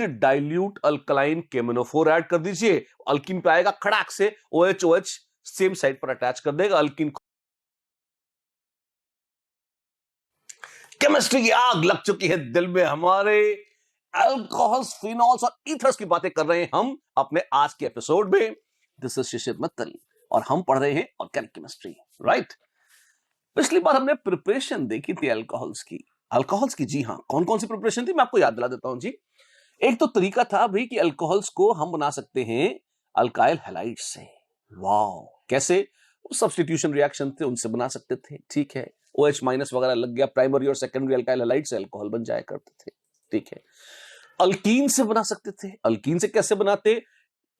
Dilute alkaline KMnO4 add कर दीजिए, alkyne पे आएगा खड़ाक से OH OH सेम साइड पर अटैच कर देगा, अल्कीन। केमिस्ट्री की आग लग चुकी है दिल में हमारे। अल्कोहल्स, फिनॉल्स और ईथर्स की बातें कर रहे हैं हम अपने आज के एपिसोड में। दिस इज शिशिर मित्तल और हम पढ़ रहे हैं ऑर्गेनिक केमिस्ट्री, राइट। पिछली बार हमने प्रिपरेशन देखी थी अल्कोहल्स की। जी हां, कौन कौन सी प्रिपरेशन थी मैं आपको याद दिला देता हूं जी। एक तो तरीका था भाई कि अल्कोहल्स को हम बना सकते हैं अल्काइल हैलाइड से। वाओ, कैसे? सब्स्टिट्यूशन रिएक्शन थे, उनसे बना सकते थे, ठीक है। OH माइनस वगैरह लग गया, प्राइमरी और सेकेंडरी अल्काइल हैलाइड से अल्कोहल बन जाया करते थे, ठीक है। अल्कीन से बना सकते थे। अल्कीन से कैसे बनाते?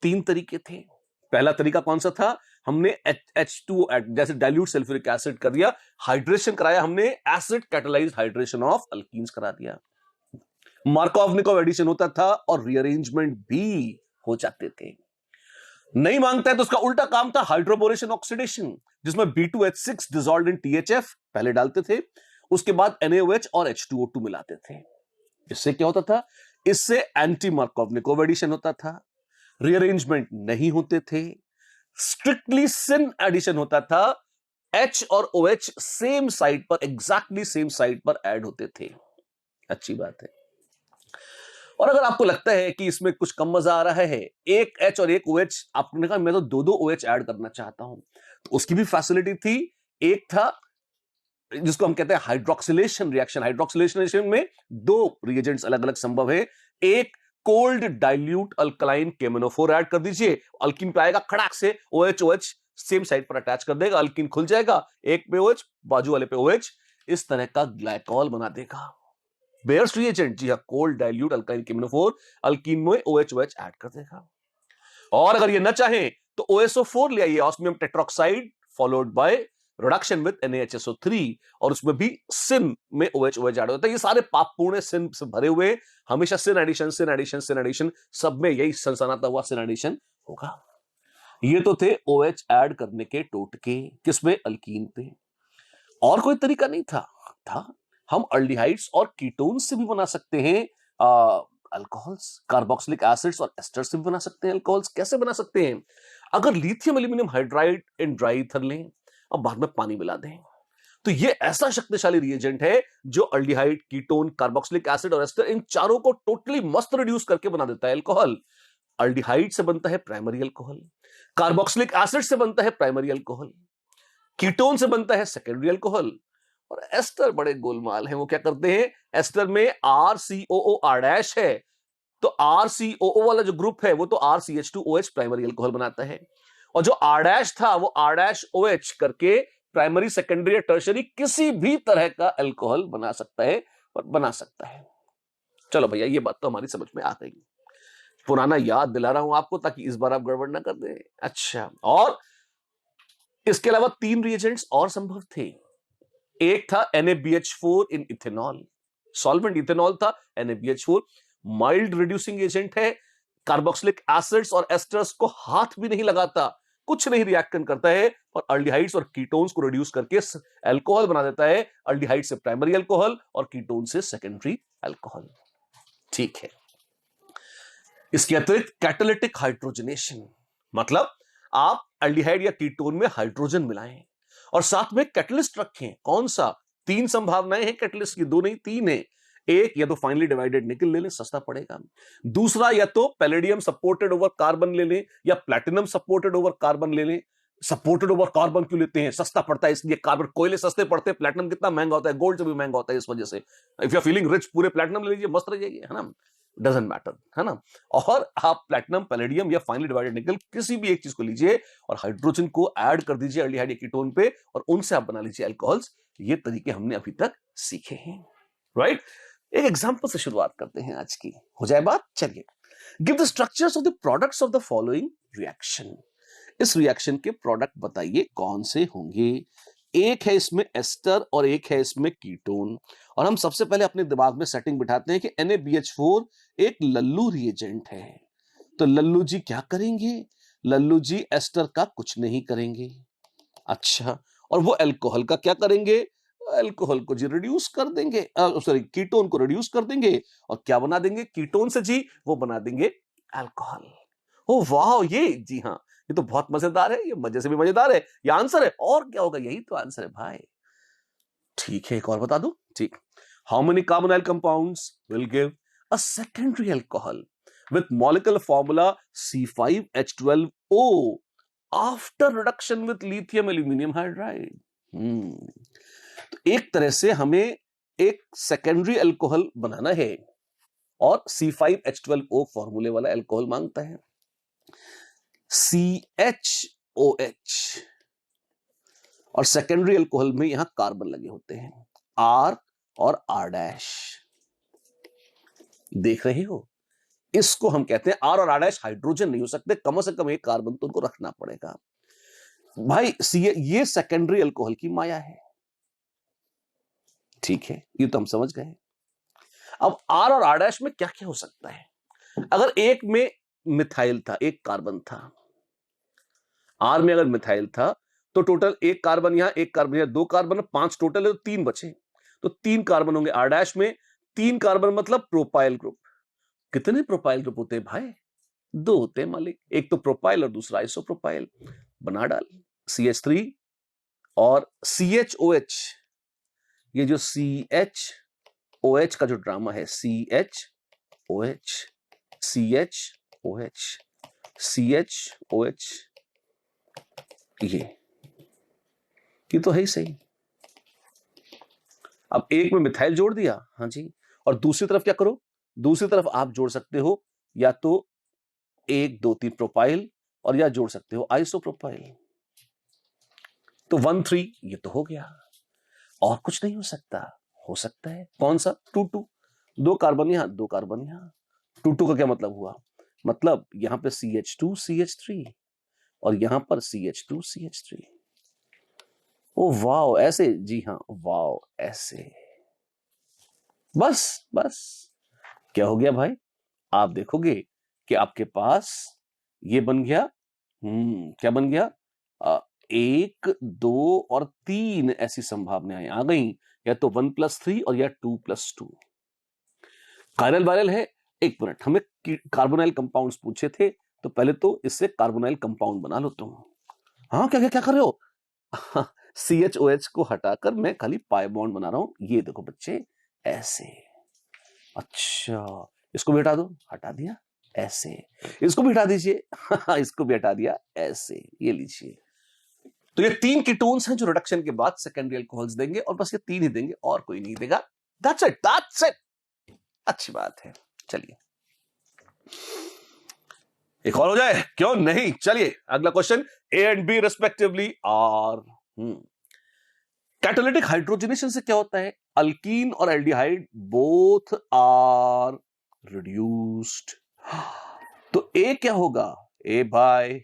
तीन तरीके थे। पहला तरीका कौन सा था? हमने H2 जैसे डाइल्यूट सल्फ्यूरिक एसिड कर दिया, हाइड्रेशन कराया हमने, acid catalysed hydration of alkenes करा दिया। मार्कोव-निकोव एडिशन होता था और रीअरेंजमेंट भी हो जाते थे। नहीं मांगता है तो उसका उल्टा काम था हाइड्रोबोरेशन ऑक्सीडेशन, जिसमें B2H6 डिसॉल्व्ड इन THF पहले डालते थे, उसके बाद NaOH और H2O2 मिलाते थे। इससे क्या होता था? इससे एंटी मार्कोव-निकोव एडिशन होता था, रीअरेंजमेंट नहीं होते थे, स्ट्रिक्टली सिन एडिशन होता था, H और OH सेम साइड पर, एग्जैक्टली सेम साइड पर ऐड होते थे। अच्छी बात है। और अगर आपको लगता है कि इसमें कुछ कम मजा आ रहा है, एक H और एक OH, आपने कहा मैं तो दो OH ऐड करना चाहता हूं, तो उसकी भी फैसिलिटी थी। एक था जिसको हम कहते हैं हाइड्रोक्सिलेशन रिएक्शन। हाइड्रोक्सिलेशन रिएक्शन में दो रिएजेंट्स अलग अलग संभव है। एक, cold dilute alkaline KMnO4 add कर दीजिए, अल्कीन पे आएगा खड़ाक से OH OH सेम साइड पर अटैच कर देगा, अल्कीन खुल जाएगा, एक पे OH बाजू वाले पे OH, इस तरह का ग्लाइकॉल बना देगा। बेयर्स रिएजेंट, जी हां, cold dilute alkyl KMnO4 alkyne में OH OH ऐड कर देगा। और अगर ये न चाहे तो OSO4 ले आइए, osmium tetroxide followed by reduction with NaHSO3, और उसमें भी सिन में OH OH ऐड होता है। ये सारे पापपूर्ण सिन से भरे हुए, हमेशा syn addition syn addition syn addition, सब में यही सनसनाता हुआ सिन एडिशन होगा। ये तो थे OH ऐड करने के टोटके, किसमें? अल्कीन पे। और कोई तरीका नहीं था। हम अल्डिहाइड्स और कीटोन्स से भी बना सकते हैं अल्कोहल्स, कार्बोक्सिलिक एसिड्स और एस्टर्स से भी बना सकते हैं अल्कोहल्स। कैसे बना सकते हैं? अगर lithium aluminium hydride in dry ether लें और बाद में पानी मिला दें, तो ये ऐसा शक्तिशाली रिएजेंट है जो अल्डिहाइड, कीटोन, कार्बोक्सिलिक एसिड और एस्टर, इन चारों को टोटली मस्त रिड्यूस करके बना देता है अल्कोहल। अल्डिहाइड से बनता है प्राइमरी अल्कोहल, कार्बोक्सिलिक एसिड से बनता है प्राइमरी अल्कोहल, कीटोन से बनता है सेकेंडरी अल्कोहल, और एस्टर बड़े गोलमाल हैं। वो क्या करते हैं? एस्टर में RCOOR' है, तो RCOO वाला जो ग्रुप है वो तो RCH2OH प्राइमरी अल्कोहल बनाता है, और जो R' था वो R'OH करके प्राइमरी, सेकेंडरी या टर्शरी किसी भी तरह का अल्कोहल बना सकता है, और बना सकता है। चलो भैया, ये बात तो हमारी समझ में आ गई। पुराना याद दिला रहा हूं आपको ताकि इस बार आप गड़बड़ ना कर दें। अच्छा, और इसके अलावा तीन रिएजेंट्स और संभव थे। एक था NaBH4 इन इथेनॉल, सॉल्वेंट इथेनॉल था, NaBH4 माइल्ड रिड्यूसिंग एजेंट है, कार्बोक्सिलिक एसिड्स और एस्टर्स को हाथ भी नहीं लगाता, कुछ नहीं रिएक्शन करता है, और अल्डिहाइड्स और कीटोन्स को रिड्यूस करके अल्कोहल बना देता है। अल्डिहाइड से प्राइमरी अल्कोहल और कीटोन से सेकेंडरी अल्कोहल, ठीक है। इसके अतिरिक्त कैटालिटिक हाइड्रोजनेशन, मतलब आप अल्डिहाइड या कीटोन में हाइड्रोजन मिलाएं और साथ में कैटलिस्ट रखें। कौन सा? तीन संभावनाएं हैं कैटलिस्ट की, दो नहीं तीन है। एक, या तो फाइनली डिवाइडेड निकल ले लें, सस्ता पड़ेगा। दूसरा, या तो पैलेडियम सपोर्टेड ओवर कार्बन ले लें, या प्लैटिनम सपोर्टेड ओवर कार्बन ले लें। सपोर्टेड ओवर कार्बन क्यों लेते हैं? सस्ता पड़ता है इसलिए। कार्बन, कोयले सस्ते पड़ते हैं, प्लैटिनम कितना महंगा होता है, गोल्ड से भी महंगा होता है, इस वजह से। If you are feeling rich, पूरे प्लैटिनम ले लीजिए, मस्त रह जाइए, है ना, डजंट मैटर, है ना। और आप प्लैटिनम, पैलेडियम या फाइनली डिवाइडेड निकल, किसी भी एक चीज को लीजिए और हाइड्रोजन को ऐड कर दीजिए अल्डिहाइड या कीटोन पे, और उनसे आप बना लीजिए अल्कोहल्स। ये तरीके हमने अभी तक सीखे हैं, राइट। एक एग्जांपल से शुरुआत करते हैं आज की, हो जाए बात। चलिए, give the structures of the products of the following reaction. इस रिएक्शन के प्रोडक्ट बताइए कौन से होंगे। एक है इसमें एस्टर और एक है इसमें कीटोन, और हम सबसे पहले अपने दिमाग में सेटिंग बिठाते हैं कि NaBH4 एक लल्लू रिएजेंट है। तो लल्लू जी क्या करेंगे? लल्लू जी एस्टर का कुछ नहीं करेंगे। अच्छा, और वो अल्कोहल का क्या करेंगे? अल्कोहल को जी रिड्यूस कर देंगे, सॉरी कीटोन को रिड्यूस कर देंगे और क्या बना देंगे कीटोन से जी, वो बना देंगे अल्कोहल। ओ वाह, ये जी हाँ, ये तो बहुत मजेदार है, ये मजे से भी मजेदार है, ये आंसर है और क्या होगा, यही तो आंसर है भाई। ठीक है, एक और बता दो। ठीक, how many carbonyl compounds will give a secondary alcohol with molecular formula C5H12O after reduction with lithium aluminium hydride. तो एक तरह से हमें एक सेकेंडरी अल्कोहल बनाना है और C5H12O फॉर्मूले वाला अल्कोहल मांगता है। CHOH और सेकेंडरी अल्कोहल में यहां कार्बन लगे होते हैं R और R'। देख रहे हो, इसको हम कहते हैं R और R' हाइड्रोजन नहीं हो सकते, कम से कम एक कार्बन तो उनको रखना पड़ेगा भाई। ये सेकेंडरी अल्कोहल की माया है। ठीक है, ये तो हम समझ गए। अब R और R' में क्या क्या हो सकता है? अगर एक में मिथाइल था, एक कार्बन था, R में अगर मिथाइल था तो टोटल एक कार्बन यहां, एक कार्बन यहां, दो कार्बन, 5 टोटल है तो 3 बचे, तो 3 कार्बन होंगे R' में। 3 कार्बन मतलब प्रोपाइल ग्रुप। कितने प्रोपाइल ग्रुप होते हैं भाई? 2 होते हैं मालिक, एक तो प्रोपाइल और दूसरा आइसोप्रोपाइल। बना डाल CH3 और CHOH। ये जो CHOH का जो ड्रामा है, CHOH CHOH CHOH, ये तो है ही सही। अब एक में मिथाइल जोड़ दिया, हाँ जी, और दूसरी तरफ क्या करो, दूसरी तरफ आप जोड़ सकते हो या तो 1 2 3 प्रोपाइल और या जोड़ सकते हो आइसोप्रोपाइल। तो 1 3 ये तो हो गया, और कुछ नहीं हो सकता। हो सकता है कौन सा? 2 2, 2 कार्बन यहां, 2 कार्बन यहां। 2 2 का क्या मतलब हुआ? मतलब यहां पे CH2 CH3 और यहां पर CH2 CH3। ओ वाओ, ऐसे जी हाँ, वाओ ऐसे। बस बस क्या हो गया भाई? आप देखोगे कि आपके पास ये बन गया, क्या बन गया? 1 2 और 3 ऐसी संभावनाएं आ गई, या तो 1 + 3 और या 2 + 2। कायरल वायरल है। एक मिनट, हमें कार्बोनाइल कंपाउंड्स पूछे थे, तो पहले तो इससे कार्बोनाइल कंपाउंड बना लो तुम। हाँ, क्या क्या क्या कर रहे हो? CHOH को हटाकर मैं खाली पाई बॉन्ड बना रहा हूं। ये देखो बच्चे, ऐसे। अच्छा, इसको भी हटा दो, हटा दिया, ऐसे। इसको भी हटा दीजिए, इसको भी हटा दिया, ऐसे। ये लीजिए। तो ये 3 कीटोन्स हैं जो रिडक्शन के बाद सेकेंडरी अल्कोहल्स देंगे, और बस ये 3 ही देंगे और कोई नहीं देगा। That's it, that's it. अच्छी बात है। चलिए एक और हो जाए, क्यों नहीं? चलिए अगला question. A and B respectively are. Catalytic hydrogenation से क्या होता है? अल्कीन और एल्डिहाइड बोथ आर रिड्यूस्ड। तो ए क्या होगा? ए भाई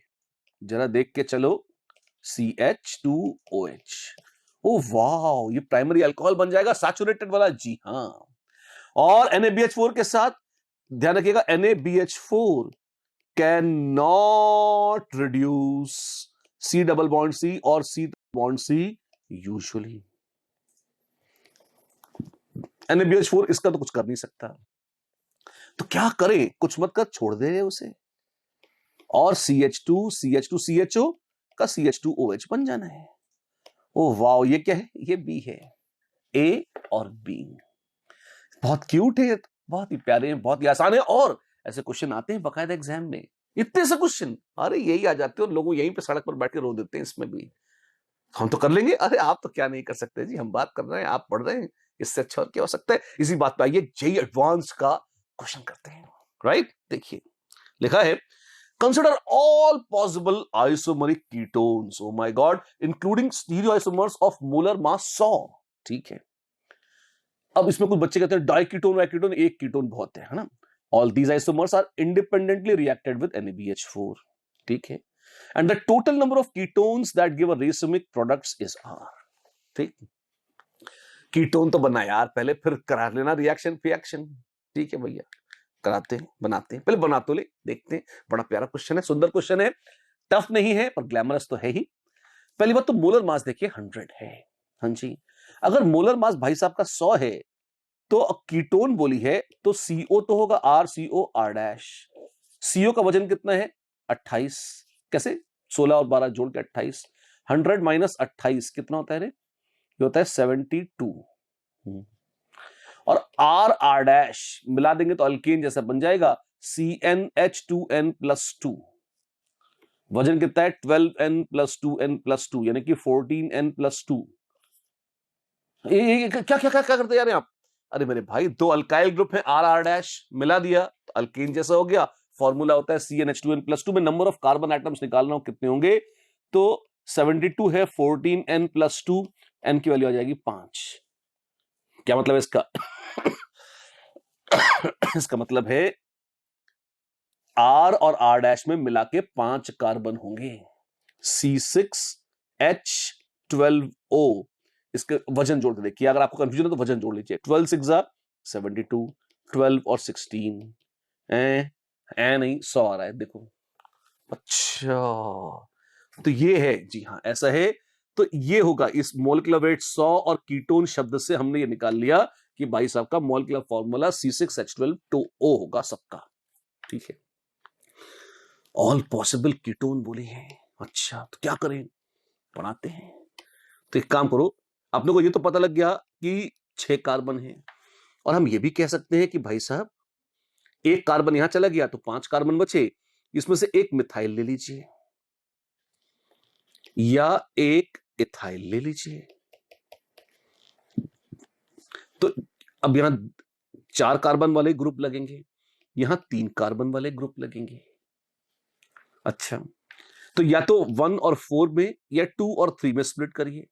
जरा देख के चलो, CH2OH। ओ वाह, ये प्राइमरी अल्कोहल बन जाएगा, सैचुरेटेड वाला। जी हाँ, और NaBH4 के साथ ध्यान रखिएगा, NaBH4 can not reduce C double bond C और C bond C usually. NaBH4 इसका तो कुछ कर नहीं सकता, तो क्या करें? कुछ मत कर, छोड़ दे उसे, और CH2 CH2 CHO का CH2OH बन जाना है। ओ वाओ, ये क्या है? ये B है। A और B बहुत क्यूट है, बहुत ही प्यारे हैं, बहुत ही आसान है, और ऐसे क्वेश्चन आते हैं बकायदा एग्जाम में, इतने से क्वेश्चन, अरे यही आ जाते हो, लोगों यहीं पे सड़क पर बैठ के रो देते हैं। इसमें भी हम तो कर लेंगे। अरे आप तो क्या नहीं कर सकते जी, हम बात कर रहे हैं, आप पढ़ रहे हैं, इससे अच्छा और क्या हो सकता है? इसी बात पे आइए, जेईई एडवांस का क्वेश्चन करते हैं। राइट, देखिए लिखा है, consider all possible isomeric ketones, oh my god, including stereoisomers of molar mass 100। ठीक है, अब इसमें कुछ बच्चे कहते हैं डाइकीटोन वाइकीटोन, एक कीटोन बहुत है ना। All these isomers are independently reacted with NaBH4। ठीक है, and the total number of ketones that give a racemic products is R। ठीक, कीटोन तो बना यार पहले, फिर करा लेना रिएक्शन रिएक्शन। ठीक है भैया, कराते हैं, बनाते हैं, पहले बना तो ले, देखते हैं। बड़ा प्यारा क्वेश्चन है, सुंदर क्वेश्चन है, टफ नहीं है पर ग्लैमरस तो है ही। पहली बात तो मोलर मास देखिए 100 है। हाँ जी, अगर मोलर मास भाई साहब का 100 है तो कीटोन बोली है तो CO तो होगा RCOR डैश। CO का वजन कितना है 28, कैसे 16 और 12 जोड़ के 28, 100 माइनस 28 कितना होता है रे, ये होता है 72। और R डैश मिला देंगे तो अल्केन जैसा बन जाएगा CnH2n+2। वजन कितना है 12n+2n+2 यानी कि 14n+2। क्या क्या क्या क्या करते जा रहे हैं आप? अरे मेरे भाई दो अल्काइल ग्रुप है R डैश मिला दिया तो अल्केन जैसा हो गया। फॉर्मूला होता है CnH2n+2 में नंबर ऑफ कार्बन एटम्स निकालना हो कितने होंगे तो 72 है 14n+2 n की वैल्यू आ जाएगी 5। क्या मतलब है इसका? इसका मतलब है R और R डैश में मिला के 5 कार्बन होंगे C6H12O। इसके वजन जोड़ के देखिए, अगर आपको कंफ्यूजन है तो वजन जोड़ लीजिए 12 6 72, 12 और 16 नहीं 100 आ रहा है देखो। अच्छा तो ये है, जी हाँ ऐसा है। तो ये होगा इस मोलिकुलर वेट 100 और कीटोन शब्द से हमने ये निकाल लिया कि भाई साहब का मोलिकुलर फॉर्मूला C6H12O होगा सबका। ठीक है, ऑल पॉसिबल कीटोन बोले हैं। अच्छा तो क्या करें, पढ़ाते हैं। तो एक काम करो, अपने को ये तो पता लग गया कि 6 कार्बन है और हम ये भी कह सकते हैं कि भाई साहब एक कार्बन यहां चला गया तो 5 कार्बन बचे, इसमें से एक मिथाइल ले लीजिए या एक इथाइल ले लीजिए। तो अब यहां 4 कार्बन वाले ग्रुप लगेंगे, यहां 3 कार्बन वाले ग्रुप लगेंगे। अच्छा तो या तो 1 और 4 में या 2 और 3 में स्प्लिट करिए,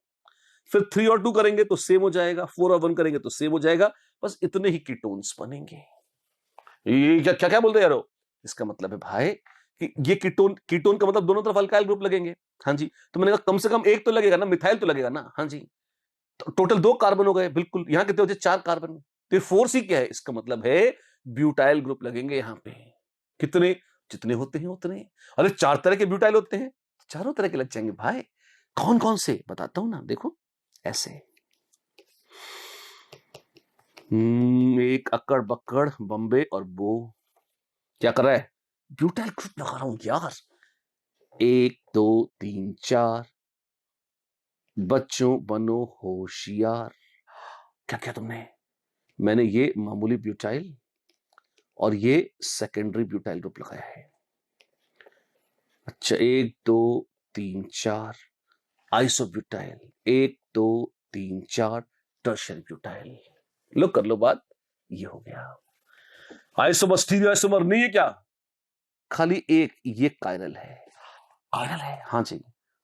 फिर 3 और 2 करेंगे तो सेम हो जाएगा, 4 और 1 करेंगे तो सेम हो जाएगा, बस इतने ही कीटोन्स बनेंगे। ये क्या क्या क्या बोल रहे यारो? इसका मतलब है भाई कि ये कीटोन का मतलब दोनों तरफ अल्काइल ग्रुप लगेंगे। हाँ जी, तो मैंने कहा कम से कम एक तो लगेगा ना, मिथाइल तो लगेगा ना। हाँ जी, तो टोटल 2 कार्बन हो गए, बिल्कुल। यहां कितने बचे 4 कार्बन। फिर 4C क्या है, इसका मतलब है ब्यूटाइल ग्रुप लगेंगे यहां पे। कितने, जितने होते हैं उतने। अरे 4 तरह के ब्यूटाइल होते हैं, चारों तरह के लग जाएंगे भाई। कौन कौन से बताता हूं ना, देखो ऐसे एक अक्कड़ बक्कड़ बम्बे और बो क्या कर रहा है, ब्यूटाइल ग्रुप लगा रहा हूं यार। 1 2 3 4 बच्चों बनो होशियार। क्या क्या तुमने, मैंने ये मामूली ब्यूटाइल और ये सेकेंडरी ब्यूटाइल ग्रुप लगाया है। अच्छा 1 2 3 4 आइसोब्यूटाइल, 1 2 3 4 टर्शियरी ब्यूटाइल। लो कर लो बात, ये हो गया। आइसोमर स्टीरियो आइसोमर नहीं है क्या, खाली एक ये कायरल है। कायरल है हाँ जी,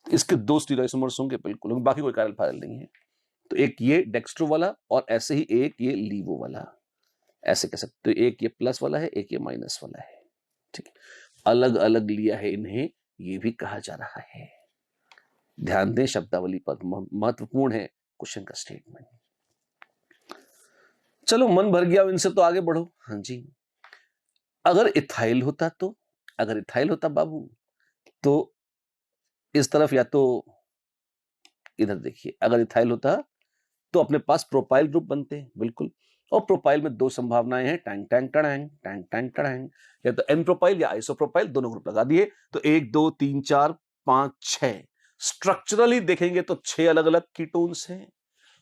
इसके 2 स्टीरियो आइसोमर्स होंगे बिल्कुल, बाकी कोई कायरल फायरल नहीं है। तो एक ये डेक्स्ट्रो वाला और ऐसे ही एक ये लीवो वाला, ऐसे कह सकते हो। एक ये प्लस वाला है, एक ये माइनस वाला है। ठीक है, अलग अलग लिया है इन्हें, ये भी कहा जा रहा है। ध्यान दें शब्दावली पर, महत्वपूर्ण है क्वेश्चन का स्टेटमेंट। चलो मन भर गया इनसे, तो आगे बढ़ो। हाँ जी, अगर इथाइल होता तो, अगर इथाइल होता बाबू तो इस तरफ, या तो इधर देखिए, अगर इथाइल होता तो अपने पास प्रोपाइल ग्रुप बनते हैं बिल्कुल। और प्रोपाइल में 2 संभावनाएं हैं, Tang Tang Tang Tang Tang Tang, या तो एन प्रोपाइल या आइसोप्रोपाइल, दोनों ग्रुप लगा दिए तो 1 2 3 4 5 6। स्ट्रक्चरली देखेंगे तो 6 अलग अलग कीटोन्स हैं,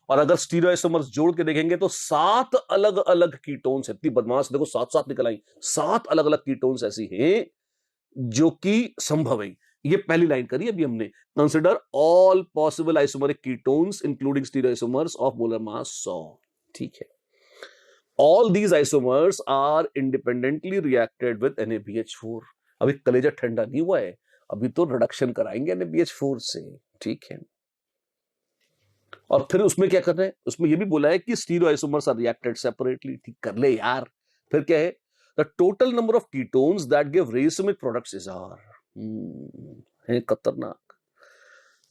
और अगर स्टीरियोआइसोमर्स जोड़ के देखेंगे तो 7 अलग अलग कीटोन्स। इतनी बदमाश, देखो 7 निकल आई, 7 अलग अलग कीटोन्स ऐसी हैं जो कि संभव है। ये पहली लाइन करी अभी हमने, consider all possible isomeric ketones including stereoisomers of molar mass 100। ठीक है, all these isomers are independently reacted with NaBH4। अभी कलेजा ठंडा नहीं हुआ है, अभी तो रिडक्शन कराएंगे NaBH4 से। ठीक है, और फिर उसमें क्या कर रहे हैं, उसमें ये भी बोला है कि स्टीरियोआइसोमर्स आर रिएक्टेड सेपरेटली। ठीक कर ले यार। फिर क्या है, the total number of ketones that give racemic products is are. है खतरनाक,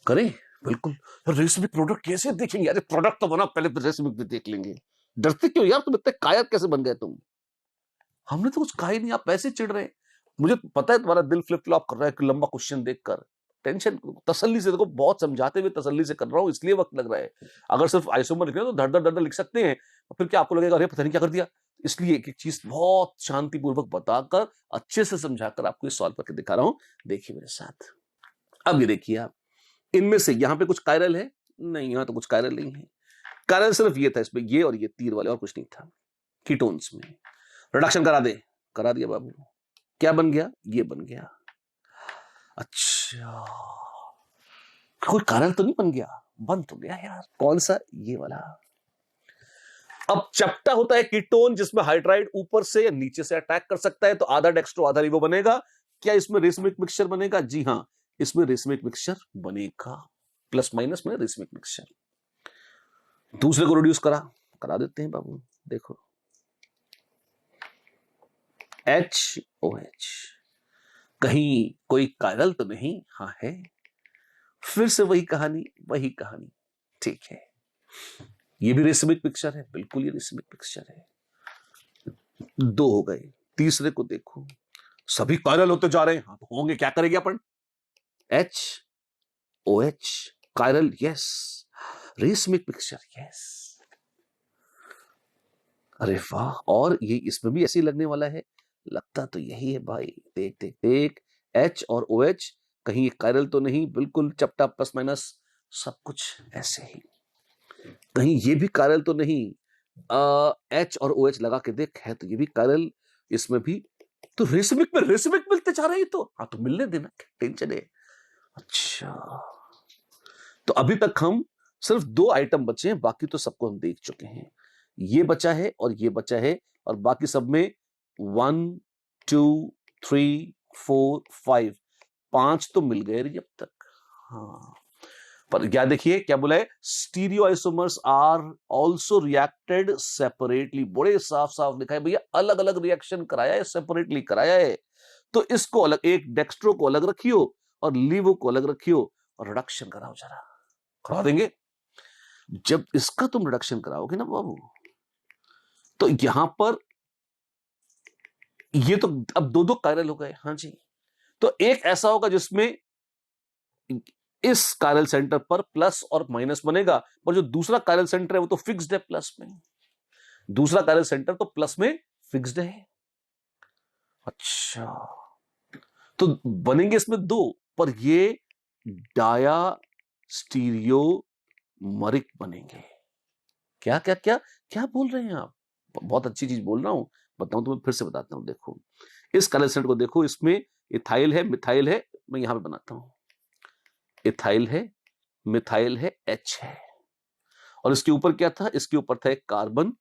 करें बिल्कुल। रेसमिक प्रोडक्ट कैसे देखेंगे, अरे प्रोडक्ट तो बना पहले, फिर रेसमिक भी देख लेंगे। डरते क्यों यार, तुम इतने कायर कैसे बन गए तुम? हमने तो कुछ कहा ही नहीं, आप ऐसे चिढ़ रहे हैं। मुझे पता है तुम्हारा दिल फ्लिप फ्लॉप कर रहा है कि लंबा क्वेश्चन देखकर, टेंशन तसल्ली से देखो, बहुत समझाते हुए तसल्ली से कर रहा हूं, इसलिए वक्त लग रहा है। अगर सिर्फ आइसोमर लिख रहे हो तो धड़ धड़ धड़ लिख सकते हैं, फिर क्या आपको लगेगा अरे पता नहीं क्या कर दिया। इसलिए एक एक चीज बहुत शांतिपूर्वक बताकर, अच्छे से समझाकर आपको सॉल्व करके दिखा रहा हूं। देखिए मेरे साथ, अब ये देखिए आप, इनमें से यहां पे कुछ कायरल है नहीं, यहां तो कुछ कायरल नहीं है। कायरल सिर्फ ये था इसमें, ये और ये तीर वाले, और कुछ नहीं था। कीटोन्स में रिडक्शन करा दे, करा दिया बाबू। क्या बन गया? ये बन गया। अच्छा, कोई कायरल तो नहीं बन गया? बन तो गया यार। कौन सा? ये वाला। अब चपटा होता है कीटोन, जिसमें हाइड्राइड ऊपर से या नीचे से अटैक कर सकता है, तो आधा डेक्स्ट्रो आधा रिबो बनेगा। क्या इसमें रेसमिक मिक्सचर बनेगा? जी हां, इसमें रेसमिक मिक्सचर बनेगा, प्लस माइनस में रेसमिक मिक्सचर। दूसरे को रिड्यूस करा देते हैं बाबू। देखो HOH, कहीं कोई कायरल तो नहीं? हाँ है। फिर से वही कहानी, वही कहानी। ठीक है, ये भी रेसमिक पिक्चर है, बिल्कुल ये रेसमिक पिक्चर है। दो हो गए, तीसरे को देखो, सभी कायरल होते जा रहे हैं। हाँ तो होंगे, क्या करेंगे अपन? HOH, chiral, yes. Racemic picture, yes. अरे वाह, और ये इसमें भी ऐसे ही लगने वाला है। लगता तो यही है भाई। देख देख देख, H और OH, कहीं ये कायरल तो नहीं, बिल्कुल चपटा, प्लस माइनस सब कुछ ऐसे ही। कहीं ये भी कायरल तो नहीं, H और OH लगा के देख, है तो ये भी कायरल, इसमें भी। तो रेसमिक में रेसमिक मिलते जा रहे हैं, तो हाँ तो मिलने देना, टेंशन है। अच्छा, तो अभी तक हम सिर्फ 2 आइटम बचे हैं, बाकी तो सबको हम देख चुके हैं। ये बचा है और ये बचा है, और बाकी सब में 1 2 3 4 5, 5 तो मिल गए अब तक। हाँ, पर क्या देखिए क्या बोला है, stereo isomers are also reacted separately. बड़े साफ साफ लिखा है भैया, अलग अलग रिएक्शन कराया है, सेपरेटली कराया है। तो इसको अलग, एक डेक्स्ट्रो को अलग रखियो और लीवो को अलग रखियो, और रिडक्शन कराओ जरा। करा देंगे। जब इसका तुम रिडक्शन कराओगे ना बाबू, तो यहां पर ये तो अब 2 कायरल हो गए। हाँ जी, तो एक ऐसा होगा जिसमें इस कायरल सेंटर पर प्लस और माइनस बनेगा, और जो दूसरा कायरल सेंटर है वो तो फिक्स्ड है प्लस में। दूसरा कायरल सेंटर तो प्लस में फिक्स्ड है। अच्छा, तो बनेंगे इसमें 2, पर ये डाया स्टीरियोमरिक बनेंगे। क्या क्या क्या क्या बोल रहे हैं आप? बहुत अच्छी चीज बोल रहा हूं, बताऊं तो मैं फिर से बताता हूं। देखो इस कायरल सेंटर को देखो, इसमें इथाइल है, मिथाइल है, मैं यहां पे बनाता हूं। इथाइल है, मिथाइल है, H है, और इसके ऊपर क्या था? इसके ऊपर था एक कार्बन,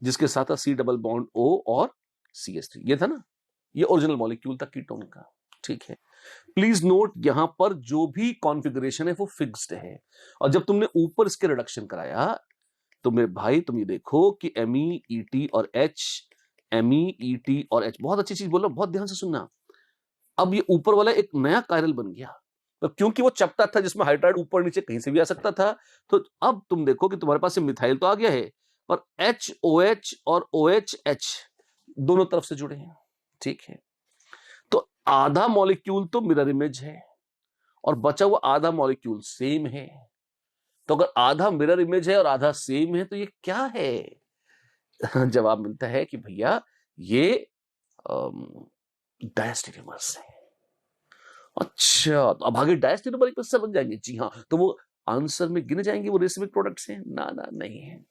जिसके साथ था C डबल बॉन्ड O और CH3। ये था ना, ये ओरिजिनल मॉलिक्यूल था कीटोन का। ठीक है, प्लीज नोट, यहां पर जो भी कॉन्फ़िगरेशन है वो फिक्स्ड है। और जब तुमने ऊपर इसके रिडक्शन कराया, तो मेरे भाई तुम ये देखो कि MEET और H, MEET और H, बहुत अच्छी चीज बोल रहा हूं, बहुत ध्यान से सुनना। अब ये ऊपर वाला एक नया कायरल बन गया, तो क्योंकि वो चपटा था जिसमें हाइड्राइड ऊपर नीचे कहीं से भी आ सकता था, तो अब तुम देखो कि तुम्हारे पास मिथाइल तो आ गया है, पर HOH और OHH दोनों तरफ से जुड़े हैं। ठीक है, तो आधा मॉलिक्यूल तो मिरर इमेज है, और बचा हुआ आधा मॉलिक्यूल सेम है। तो अगर आधा मिरर इमेज है और आधा सेम है, तो ये क्या है? जवाब मिलता है कि भैया ये डायस्टेरियोमर्स है। अच्छा, तो अब आगे डायस्टेरियोमर कैसे बन जाएंगे? जी हाँ, तो वो आंसर में गिने जाएंगे वो रेसिमिक प्रोडक्ट्स हैं? ना ना, नहीं है।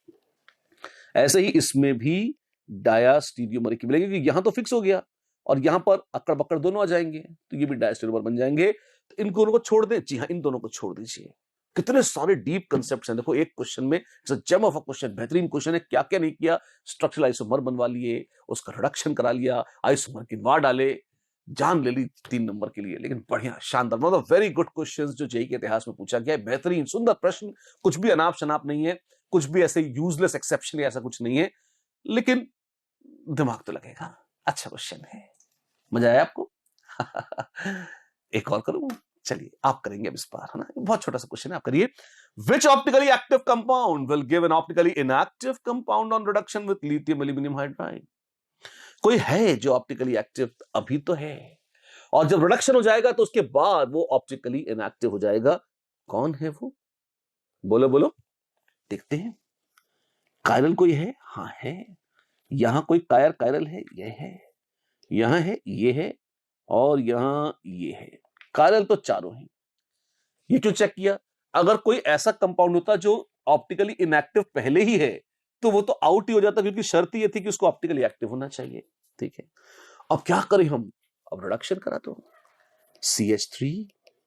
ऐसे ही इसमें भी डायस्टेरियोमर मिलेंगे, क्योंकि यहां तो फिक्स हो गया, और यहां पर अक्कड़ बक्कड़ दोनों आ जाएंगे, तो ये भी डायस्टेरियोमर बन जाएंगे। तो इन दोनों को छोड़ दें? जी हाँ, इन दोनों को छोड़ दीजिए। कितने सारे डीप कंसेप्ट्स हैं। देखो एक क्वेश्चन में, जेम ऑफ अ क्वेश्चन, बेहतरीन क्वेश्चन है। क्या क्या नहीं किया, स्ट्रक्चरल आइसोमर बनवा लिए, उसका रिडक्शन करा लिया, आइसोमर की मार डाले, जान ले ली 3 नंबर के लिए। लेकिन बढ़िया, शानदार, मतलब वेरी गुड क्वेश्चंस जो जेईई के इतिहास में पूछा गया है। बेहतरीन सुंदर प्रश्न, कुछ भी अनाप शनाप नहीं है, कुछ भी ऐसे यूजलेस एक्सेप्शन ऐसा कुछ नहीं है, लेकिन दिमाग तो लगेगा। अच्छा क्वेश्चन है, मजा आया आपको? एक और करूं? चलिए आप करेंगे अब इस बार, है ना? बहुत छोटा सा क्वेश्चन है, आप करिए। Which optically active compound will give an optically inactive compound on reduction with lithium aluminum hydride? कोई है जो ऑप्टिकली एक्टिव अभी तो है, और जब रिडक्शन हो जाएगा तो उसके बाद वो ऑप्टिकली इनएक्टिव हो जाएगा। कौन है वो? बोलो बोलो, देखते हैं। कायरल कोई है? हाँ है। यहां कोई कायरल है? ये है, यहां है, ये है, और यहां ये है। कायरल तो चारों हैं। ये क्यों चेक किया? अगर कोई ऐसा कंपाउंड होता जो ऑप्टिकली इनएक्टिव पहले ही है तो वो तो आउट ही हो जाता, क्योंकि शर्त ये थी कि उसको ऑप्टिकली एक्टिव होना चाहिए। ठीक है, अब क्या करें हम? अब रिडक्शन करा दो। CH3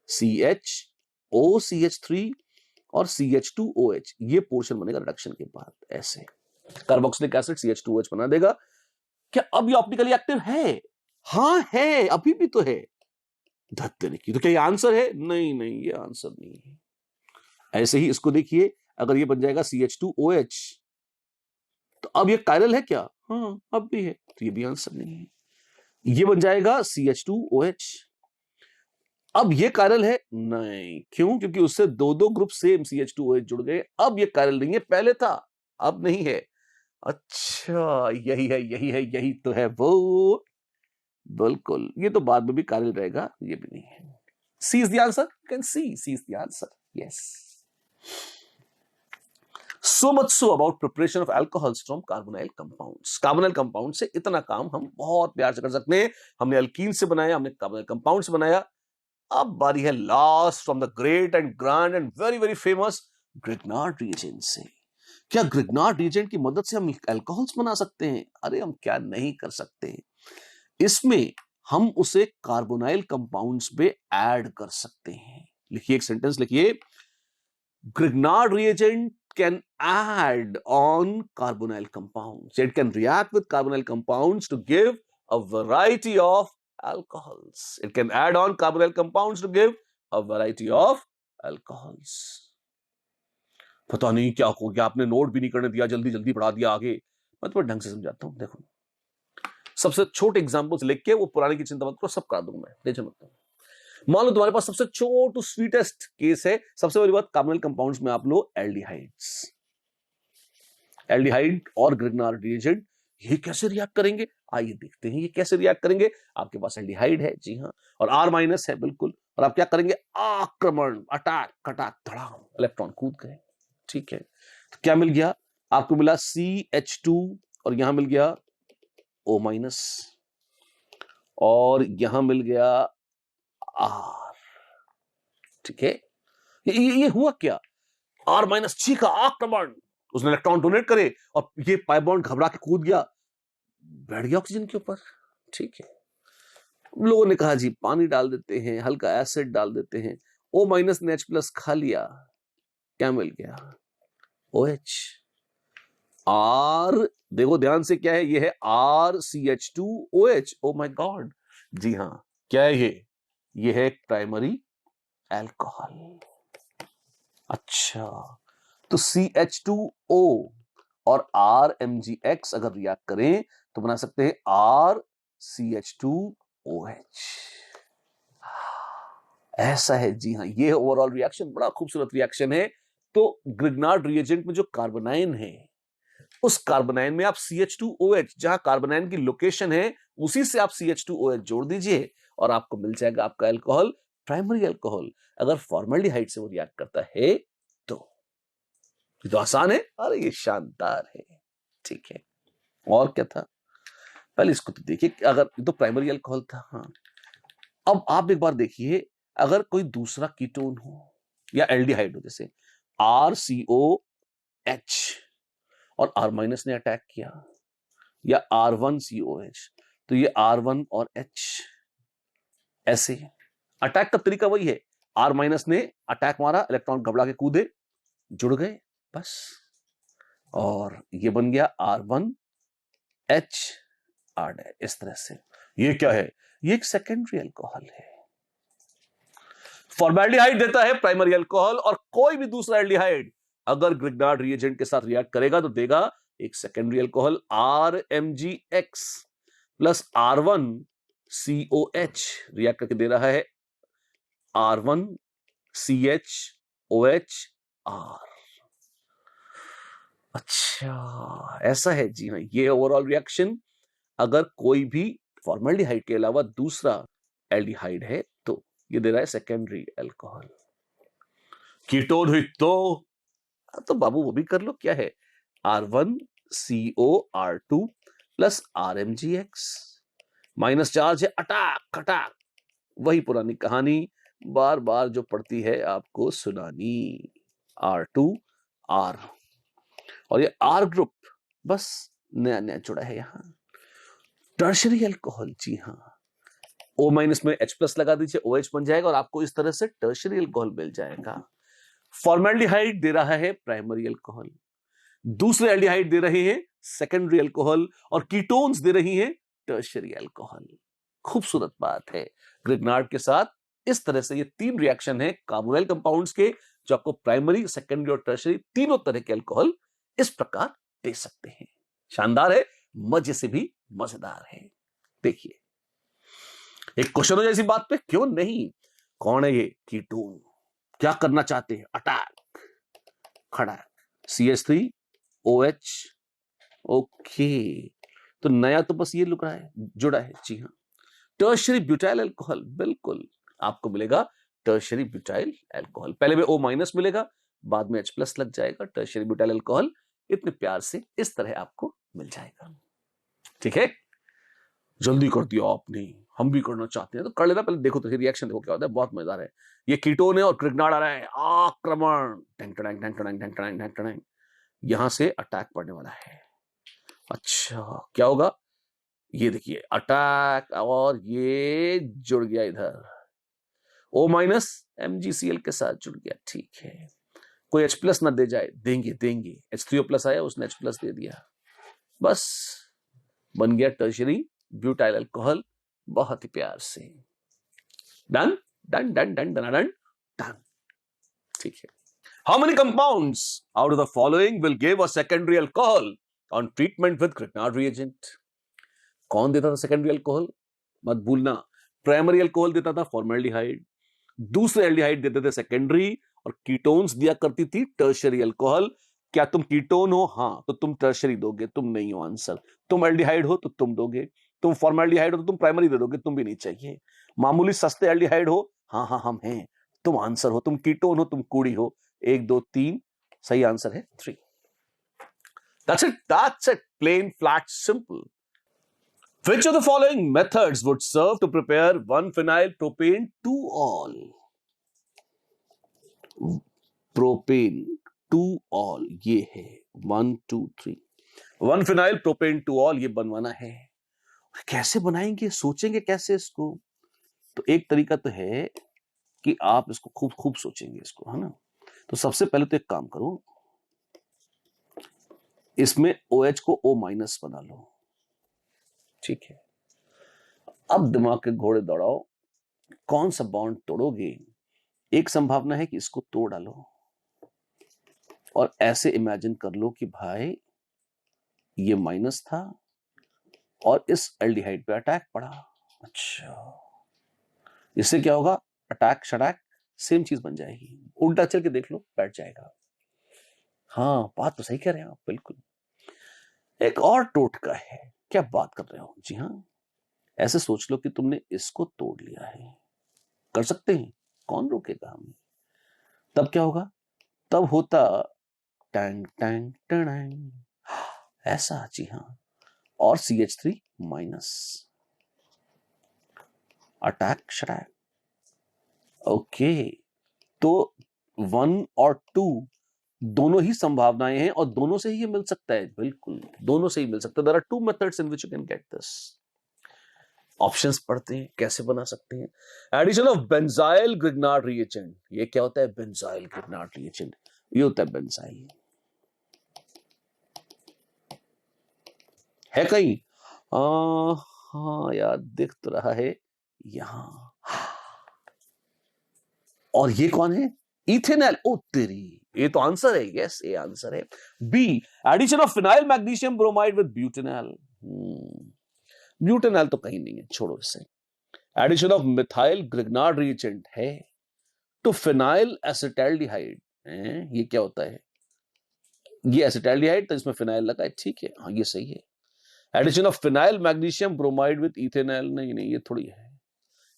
CHOCH3 और CH2OH, ये पोर्शन बनेगा रिडक्शन के बाद। ऐसे कार्बोक्सिलिक एसिड CH2OH बना देगा। क्या अब ये ऑप्टिकली एक्टिव है? हाँ है, अभी भी तो है। धत्ते की, तो क्या ये आंसर है? नहीं नहीं, ये आंसर नहीं है। ऐसे ही इसको देखिए, अगर ये बन जाएगा CH2OH तो अब ये कायरल है क्या? हाँ अब भी है, तो ये भी आंसर नहीं है। ये बन जाएगा CH2OH। अब ये कायरल है? नहीं। क्यों? क्योंकि उससे दो दो ग्रुप सेम CH2OH जुड़ गए। अब ये कायरल नहीं है, पहले था, अब नहीं है। अच्छा, यही है, यही है, यही तो है वो। बिल्कुल, ये तो बाद में भी कायरल रहेगा, ये भी नहीं है। C is the answer. You can see. C is the answer. Yes. So much so about preparation of alcohols from carbonyl compounds. Carbonyl compound से इतना काम हम बहुत प्यार से कर सकते हैं। हमने अल्कीन से बनाया, हमने कार्बोनाइल कंपाउंड से बनाया। अब बारी है last from the great and grand and very very famous Grignard reagent से। क्या ग्रिग्नार्ड रिएजेंट की मदद से हम अल्कोहल्स बना सकते हैं? अरे हम क्या नहीं कर सकते। इसमें हम उसे कार्बोनाइल कंपाउंड्स पे ऐड कर सकते हैं। लिखिए, एक सेंटेंस लिखिए। Grignard reagent can add on carbonyl compounds. It can react with carbonyl compounds to give a variety of alcohols. It can add on carbonyl compounds to give a variety of alcohols. पता नहीं क्या हो गया, आपने note भी नहीं करने दिया, जल्दी जल्दी पढ़ा दिया आगे। मैं तुम्हें ढंग से समझाता हूं। देखो, सबसे छोटे एग्जांपल्स लिख के, वो पुराने की चिंता मत करो, सब करा दूंगा मैं, टेंशन मत करो। मान लो तुम्हारे पास सबसे छोटू स्वीटेस्ट केस है। सबसे बड़ी बात, कार्बोनाइल कंपाउंड्स में आप लो एल्डिहाइड्स। एल्डिहाइड और ग्रिग्नार्ड रिएजेंट, ये कैसे रिएक्ट करेंगे? आइए देखते हैं ये कैसे रिएक्ट करेंगे। आपके पास एल्डिहाइड है, जी हाँ, और R- है बिल्कुल, और आप क्या करेंगे? आक्रमण, अटैक, कटाक, धड़ाम, इलेक्ट्रॉन कूद गए। ठीक है, तो क्या मिल गया? आपको मिला CH2 और यहां मिल गया O-, और यहां मिल गया R। ठीक है, ये हुआ क्या? R- का आक्रमण, उसने इलेक्ट्रॉन डोनेट करे और ये पाई बॉन्ड घबरा के कूद गया, बैठ गया ऑक्सीजन के ऊपर। ठीक है, लोगों ने कहा जी पानी डाल देते हैं, हल्का एसिड डाल देते हैं। O- ने H+ खा लिया, क्या मिल गया? OH। R, देखो ध्यान से, क्या है? ये है RCH2OH। ओ माय गॉड, जी हाँ, क्या है ये? ये है प्राइमरी अल्कोहल। अच्छा, तो CH2O और RMgX अगर रिएक्ट करें तो बना सकते हैं RCH2OH। ऐसा है, जी हाँ, ये ओवरऑल रिएक्शन बड़ा खूबसूरत रिएक्शन है। तो ग्रिग्नार्ड रिएजेंट में जो कार्बोनाइन है, उस कार्बोनाइन में आप CH2OH, जहां कार्बोनाइन की लोकेशन है, उसी से आप CH2OH जोड़ दीजिए और आपको मिल जाएगा आपका अल्कोहल, प्राइमरी अल्कोहल। अगर फॉर्मल्डिहाइड से वो रिएक्ट करता है तो ये तो आसान है। अरे ये शानदार है। ठीक है, और क्या था? पहले इसको तो देखिए, अगर ये तो प्राइमरी अल्कोहल था। हाँ, अब आप एक बार देखिए, अगर कोई दूसरा कीटोन हो या एल्डिहाइड हो, जैसे RCOH और R- ने अटैक किया, या R1COH, तो ये R1 और H, ऐसे अटैक का तरीका वही है। R- ने अटैक मारा, इलेक्ट्रॉन घबरा के कूदे, जुड़ गए, बस, और ये बन गया R1H R'। इस तरह से ये क्या है? ये एक सेकेंडरी अल्कोहल है। फॉर्मल्डिहाइड देता है प्राइमरी अल्कोहल, और कोई भी दूसरा एल्डिहाइड अगर ग्रिग्नार्ड रिएजेंट के साथ रिएक्ट करेगा तो देगा एक secondary alcohol RMgX plus R1COH react करके दे रहा है R1CHOHR। अच्छा, ऐसा है, जी हाँ, ये ओवरऑल रिएक्शन। अगर कोई भी फॉर्मल्डिहाइड के अलावा दूसरा एल्डिहाइड है तो ये दे रहा है सेकेंडरी अल्कोहल। कीटोन हुई तो बाबू वो भी कर लो, क्या है R1COR2 plus RMGX, minus charge है, अटैक अटैक, वही पुरानी कहानी बार बार जो पड़ती है आपको सुनानी, R2R, और ये R ग्रुप बस नया नया जुड़ा है यहां। टर्शरी अल्कोहल, जी हाँ, O माइनस में H+ लगा दीजिए, OH बन जाएगा और आपको इस तरह से टर्शरी अल्कोहल मिल जाएगा। फॉर्मेल्डिहाइड दे रहा है प्राइमरी अल्कोहल, दूसरे एल्डिहाइड दे रहे हैं सेकेंडरी अल्कोहल, और कीटोन्स दे रही हैं टर्शरी अल्कोहल। खूबसूरत बात है, ग्रिग्नार्ड के साथ इस तरह से ये 3 रिएक्शन है कार्बोनाइल कंपाउंड्स के, जो आपको प्राइमरी, सेकेंडरी और टर्शरी तीनों तरह के अल्कोहल इस प्रकार दे सकते हैं। शानदार है, मजे से भी मजेदार है। देखिए एक क्वेश्चन हो जाए इसी बात पे, क्यों नहीं, कौन है ये कीटोन, क्या करना चाहते हैं, अटैक, खड़ा CH3OH, ओके, तो नया तो बस ये लुक रहा है, जुड़ा है, जी हाँ, टर्शरी ब्यूटाइल अल्कोहल, बिल्कुल आपको मिलेगा टर्शरी ब्यूटाइल अल्कोहल, पहले में O माइनस मिलेगा, बाद में H+ लग जाएगा, टर्शरी ब्यूटाइल अल्कोहल इतने प्यार से इस तरह आपको मिल जाएगा। ठीक है, जल्दी कर दिया आपने, हम भी करना चाहते हैं तो कर लेना, पहले देखो तो रिएक्शन देखो क्या होता है, बहुत मजेदार है। ये कीटोन है और ग्रिग्नार्ड आ रहा है, आक्रमण, tank tank tank tank tank tank tank tank, यहां से अटैक पड़ने वाला है। अच्छा क्या होगा, ये देखिए अटैक, और ये जुड़ गया इधर, O माइनस MgCl के साथ जुड़ गया, ठीक है, कोई H+ ना दे जाए, देंगे देंगे, H3O+ आया, उसने H+ दे दिया, बस बन गया टर्शरी ब्यूटाइल अल्कोहल, बहुत ही प्यार से, done done done done done done done, ठीक है। How many compounds out of the following will give a secondary alcohol on treatment with Grignard reagent? कौन देता था सेकेंडरी अल्कोहल, मत भूलना, प्राइमरी अल्कोहल देता था फॉर्मेल्डिहाइड, दूसरे एल्डिहाइड देते थे सेकेंडरी, और कीटोन्स दिया करती थी टर्शरी अल्कोहल। क्या तुम कीटोन हो, हाँ, तो तुम टर्शरी दोगे, तुम नहीं हो आंसर, तुम एल्डिहाइड हो तो तुम दोगे, तुम फॉर्मेल्डिहाइड हो तो तुम प्राइमरी दे दोगे, तुम भी नहीं चाहिए, मामूली सस्ते एल्डिहाइड हो, हाँ हाँ हम हैं, तुम आंसर हो, तुम कीटोन हो, तुम कूड़ी हो, 1 2 3, सही आंसर है 3। That's it, plain flat simple. Which of the following methods would serve to prepare 1-phenyl propane 2-ol? Propane 2-ol, ये है 1 2 3, 1-phenyl propane 2-ol ये बनवाना है। कैसे बनाएंगे, सोचेंगे कैसे इसको, तो एक तरीका तो है कि आप इसको खूब खूब सोचेंगे इसको, है ना। तो सबसे पहले तो एक काम करो, इसमें OH को O माइनस बना लो, ठीक है। अब दिमाग के घोड़े दौड़ाओ, कौन सा बॉन्ड तोड़ोगे। एक संभावना है कि इसको तोड़ डालो और ऐसे इमेजिन कर लो कि भाई ये माइनस था और इस एल्डिहाइड पे अटैक पड़ा। अच्छा, इससे क्या होगा, अटैक शटैक सेम चीज बन जाएगी, उल्टा चल के देख लो, बैठ जाएगा। हाँ, बात तो सही कह रहे हैं आप, बिल्कुल। एक और टोटका है, क्या बात कर रहे हो, जी हाँ, ऐसे सोच लो कि तुमने इसको तोड़ लिया है, कर सकते हैं, कौन रोकेगा हमें। तब क्या होगा, तब होता टैंग टैंग टैंग, ऐसा, जी हाँ, और CH3 माइनस, अटैक शटैक, ओके। तो 1 और 2 दोनों ही संभावनाएं हैं और दोनों से ही ये मिल सकता है, बिल्कुल दोनों से ही मिल सकता है। There are 2 methods in which you can get this. Options पढ़ते हैं कैसे बना सकते हैं। Addition of benzyl Grignard reagent, ये क्या होता है, बेंजाइल ग्रिग्नार्ड रिएजेंट, ये होता है बेंजाइल, है कहीं, हाँ यार दिख तो रहा है यहां, और ये कौन है, इथेनॉल, ओ तेरी, ये तो आंसर है, यस ये आंसर है B, addition of phenyl magnesium bromide with butanol. Butanol तो कहीं नहीं है, छोड़ो इसे। Addition of methyl Grignard reagent है तो फिनाइल एसिटाल्डिहाइड, ये क्या होता है, ये एसिटाल्डिहाइड तो इसमें फिनाइल लगा है, ठीक है, हाँ ये सही है। Addition of phenyl magnesium bromide with ethanol, नहीं नहीं ये थोड़ी है,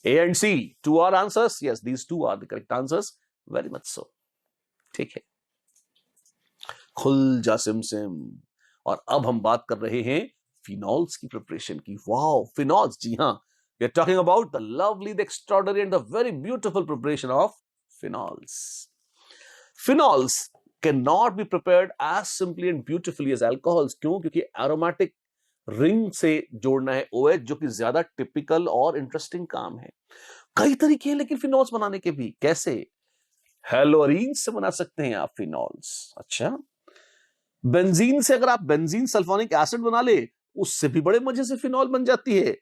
A and C, two are answers. Yes, these two are the correct answers. Very much so. ठीक है, खुल जा सिम सिम। और अब हम बात कर रहे हैं फिनॉल्स की प्रिपरेशन की। वाओ, फिनॉल्स, जी हाँ, we are talking about the lovely, the extraordinary and the very beautiful preparation of phenols. Phenols can not be prepared as simply and beautifully as alcohols. क्यों? क्योंकि एरोमेटिक रिंग से जोड़ना है OH, जो कि ज्यादा टिपिकल और इंटरेस्टिंग काम है। कई तरीके हैं लेकिन फिनॉल्स बनाने के भी। कैसे? हेलोरीन से बना सकते हैं आप फिनॉल्स। अच्छा, बेंजीन से अगर आप बेंजीन सल्फोनिक एसिड बना ले, उससे भी बड़े मजे से फिनॉल बन जाती है।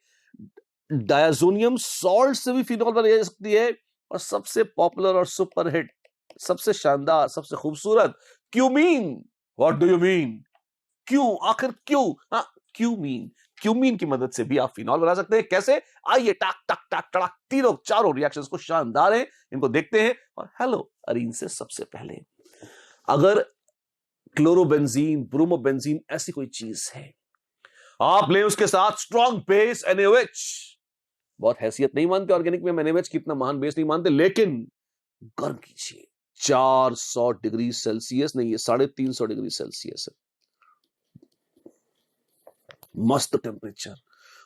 डायजोनियम सॉल्ट से भी फिनॉल बन जा सकती है। और सबसे पॉपुलर और सुपरहिट, सबसे शानदार, सबसे खूबसूरत, cumene. What do you mean? क्यों? आखिर क्यों? हाँ, क्यूमीन। क्यूमीन की मदद से भी आप फिनॉल बना सकते हैं। कैसे? आइए, टाक टाक टाक टड़ाक, तीनों चारों रिएक्शंस को शानदार है, इनको देखते हैं। और हेलो अरीन से सबसे पहले, अगर क्लोरोबेंजीन, ब्रोमोबेंजीन ऐसी कोई चीज है, आप ले उसके साथ स्ट्रॉन्ग बेस NaOH। बहुत हैसियत नहीं मानते ऑर्गेनिक में NaOH की, इतना महान बेस नहीं मानते, लेकिन गर्म कीजिए। 400 डिग्री सेल्सियस नहीं, ये 350 डिग्री सेल्सियस है। मस्त टेम्परेचर,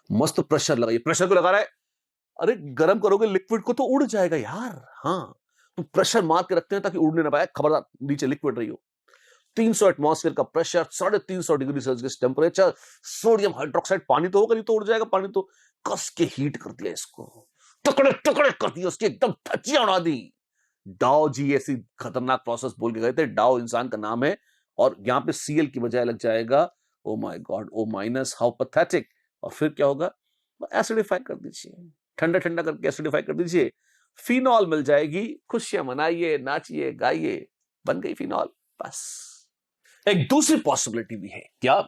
मस्त प्रेशर लगाइए। प्रेशर को लगा रहा है, अरे गर्म करोगे लिक्विड को तो उड़ जाएगा यार। हाँ, तो प्रेशर मार के रखते हैं ताकि उड़ने ना पाए, खबरदार नीचे लिक्विड रही हो। 300 एटमॉस्फेयर का pressure, 350 degree Celsius temperature, sodium hydroxide, पानी तो होगा नहीं तो उड़ जाएगा। पानी तो कस के हीट कर दिया, इसको टुकड़े टुकड़े कर दिया, उसकी एकदम धज्जियां उड़ा दी। डाओ जी ऐसी खतरनाक प्रोसेस बोल के गए थे। डाओ इंसान का नाम है, और यहां पे Cl की बजाय लग जाएगा ओ my God, O-, how pathetic. और फिर क्या होगा? एसिडिफाई कर दीजिए, ठंडा ठंडा करके एसिडिफाई कर दीजिए, फिनॉल मिल जाएगी। खुशियां मनाइए, नाचिए, गाइए, बन गई फिनॉल। बस। एक दूसरी पॉसिबिलिटी भी है। क्या?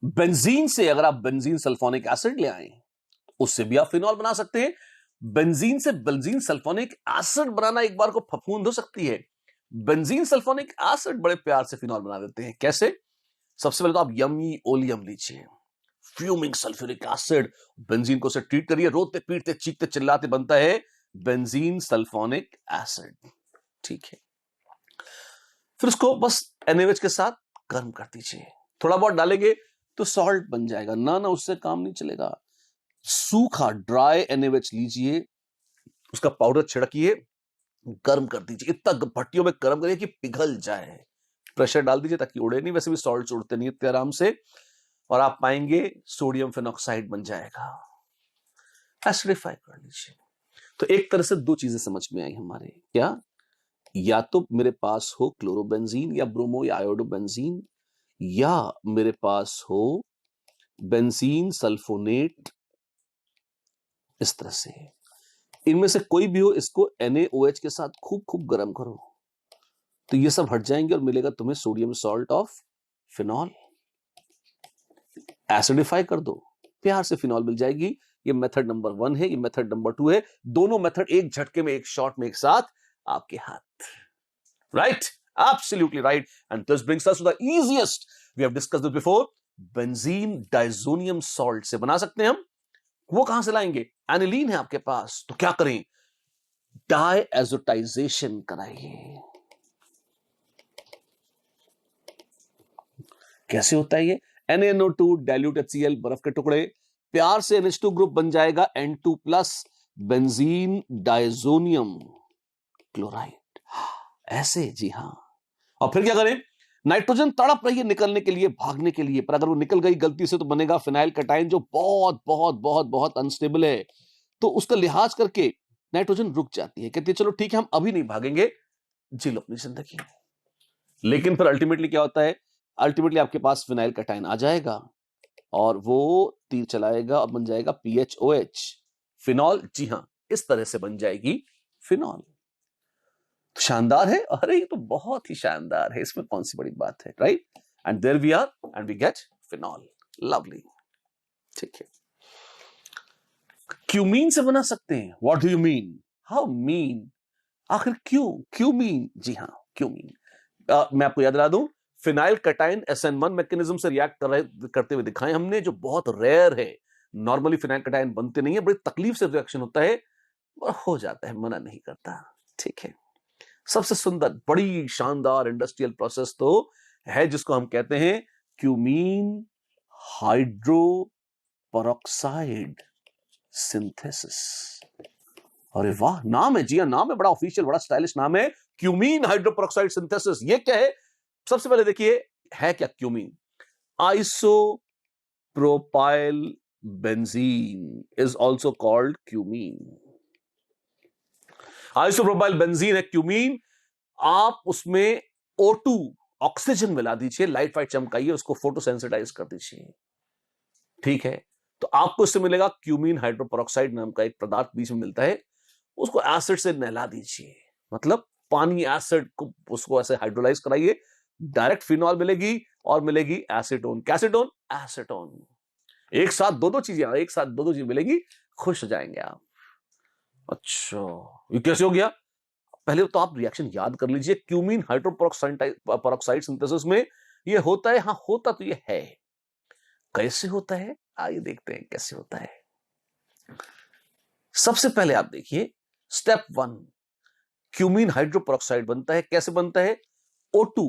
बेंजीन से अगर आप बेंजीन सल्फोनिक एसिड ले आए, उससे भी आप फिनॉल बना सकते हैं। बेंजीन से बेंजीन सल्फोनिक एसिड बनाना एक बार को फफूंद हो सकती है। बेंजीन सल्फोनिक एसिड बड़े प्यार से फिनॉल बना देते हैं। कैसे? सबसे पहले तो आप यमी ओलियम लीजिए, फ्यूमिंग सल्फ्यूरिक एसिड, बेंजीन को से ट्रीट करिए, रोते पीटते चीखते चिल्लाते बनता है बेंजीन सल्फोनिक एसिड। ठीक है, फिर उसको बस NaOH के साथ गर्म कर दीजिए। थोड़ा बहुत डालेंगे तो सॉल्ट बन जाएगा। ना ना, उससे काम नहीं चलेगा। सूखा ड्राई NaOH लीजिए, उसका पाउडर छिड़किए, गर्म कर दीजिए। इतना भट्टियों में गर्म करिए कि पिघल जाए। प्रेशर डाल दीजिए ताकि उड़े नहीं, वैसे भी सॉल्ट उड़ते नहीं इतने आराम से। और आप पाएंगे सोडियम फेनॉक्साइड बन जाएगा। एसिडिफाई कर लीजिए। तो एक तरह से दो चीजें समझ में आई हमारे। क्या? या तो मेरे पास हो क्लोरोबेंजीन या ब्रोमो या आयोडोबेंजीन, या मेरे पास हो बेंजीन सल्फोनेट, इस तरह से। इनमें से कोई भी हो, इसको NaOH के साथ खूब खूब गर्म करो, तो ये सब हट जाएंगे और मिलेगा तुम्हें sodium salt of phenol. Acidify कर दो, प्यार से फिनॉल मिल जाएगी। ये मेथड नंबर 1 है, ये मेथड नंबर 2 है। दोनों मेथड एक झटके में, एक शॉट में, एक साथ आपके हाथ। Right? Absolutely right. And this brings us to the easiest, we have discussed this before. Benzene diazonium salt से बना सकते हैं हम। वो कहां से लाएंगे? एनिलीन है आपके पास, तो क्या करें? डायएजोटाइजेशन कराइए। कैसे होता है ये? NaNO2 डाइल्यूट HCl, बर्फ के टुकड़े, प्यार से NH2 ग्रुप बन जाएगा N2+, बेंजीन डाइजोनियम क्लोराइड। ऐसे, जी हां। और फिर क्या करें? नाइट्रोजन तड़प रही है निकलने के लिए, भागने के लिए, पर अगर वो निकल गई गलती से तो बनेगा फिनाइल कटाइन, जो बहुत बहुत बहुत बहुत अनस्टेबल है। तो उसका लिहाज करके नाइट्रोजन रुक जाती है, कहती है चलो ठीक है, हम अभी नहीं भागेंगे, जी लो अपनी जिंदगी। लेकिन फिर अल्टीमेटली क्या होता है? अल्टीमेटली आपके पास फिनाइल कटाइन आ जाएगा और वो तीर चलाएगा और बन जाएगा PHOH, फिनॉल। जी हां, इस तरह से बन जाएगी फिनॉल। तो शानदार है। अरे ये तो बहुत ही शानदार है, इसमें कौन सी बड़ी बात है, right? And there we are and we get phenol. Lovely. ठीक है, क्यूमीन से बना सकते हैं। What do you mean? How mean? आखिर क्यों? क्यूमीन, जी हां, क्यूमीन। मैं आपको याद दिला दूं, फिनाइल कटाइन SN1 मैकेनिज्म से रिएक्ट करते हुए दिखाए हमने, जो बहुत रेयर है। नॉर्मली फिनाइल कटायन बनते नहीं है, बड़ी तकलीफ से रिएक्शन होता है, और हो जाता है, मना नहीं करता। ठीक है, सबसे सुंदर बड़ी शानदार इंडस्ट्रियल प्रोसेस तो है जिसको हम कहते हैं क्यूमीन हाइड्रो पेरोक्साइड सिंथेसिस। अरे वाह, नाम है जी, नाम है बड़ा ऑफिशियल, बड़ा स्टाइलिश नाम है, क्यूमीन हाइड्रो पेरोक्साइड सिंथेसिस। ये क्या है? सबसे पहले देखिए है क्या cumene. Iso propyl benzene is also called cumene. Isopropyl benzene है क्यूमीन। आप उसमें O2 ऑक्सीजन मिला दीजिए, लाइट वाइट चमकाइए, उसको फोटोसेंसिटाइज कर दीजिए। ठीक है, तो आपको इससे मिलेगा क्यूमीन हाइड्रोपेरोक्साइड नाम का एक पदार्थ बीच में मिलता है। उसको एसिड से नहला दीजिए, मतलब पानी एसिड को उसको ऐसे हाइड्रोलाइज कराइए, डायरेक्ट फिनॉल मिलेगी और मिलेगी एसीटोन। कैसीटोन? एसीटोन। एक साथ दो दो चीज मिलेगी, खुश हो जाएंगे आप। अच्छा, ये कैसे हो गया? पहले तो आप रिएक्शन याद कर लीजिए। क्यूमीन हाइड्रोपेरोक्साइड सिंथेसिस में ये होता है। हाँ, होता तो ये है। कैसे होता है आइए देखते हैं कैसे होता है। सबसे पहले आप देखिए स्टेप 1, क्यूमीन हाइड्रोपेरोक्साइड बनता है। कैसे बनता है? O2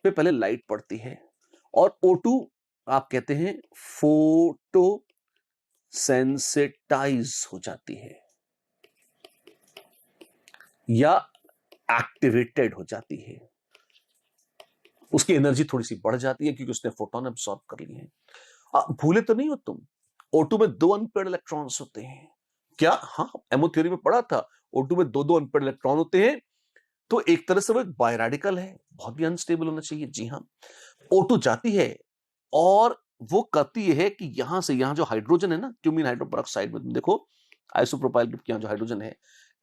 पे पहले लाइट पड़ती है और O2 आप कहते हैं फोटो सेंसिटाइज हो जाती है या एक्टिवेटेड हो जाती है। उसकी एनर्जी थोड़ी सी बढ़ जाती है क्योंकि उसने फोटोन एब्सॉर्ब कर लिए हैं। भूले तो नहीं हो तुम, O2 में 2 अनपेयर्ड इलेक्ट्रॉन्स होते हैं। क्या? हाँ, एमओ थ्योरी में पढ़ा था, O2 में 2 अनपेयर्ड इलेक्ट्रॉन होते हैं। तो एक तरह से वो एक बायरेडिकल है, बहुत भी अनस्टेबल होना चाहिए। जी हाँ, O2 जाती है और वो करती है कि यहां से यहां जो हाइड्रोजन है ना, क्यूमीन हाइड्रोपेरोक्साइड में, तुम देखो आइसोप्रोपाइल ग्रुप के यहां जो हाइड्रोजन है,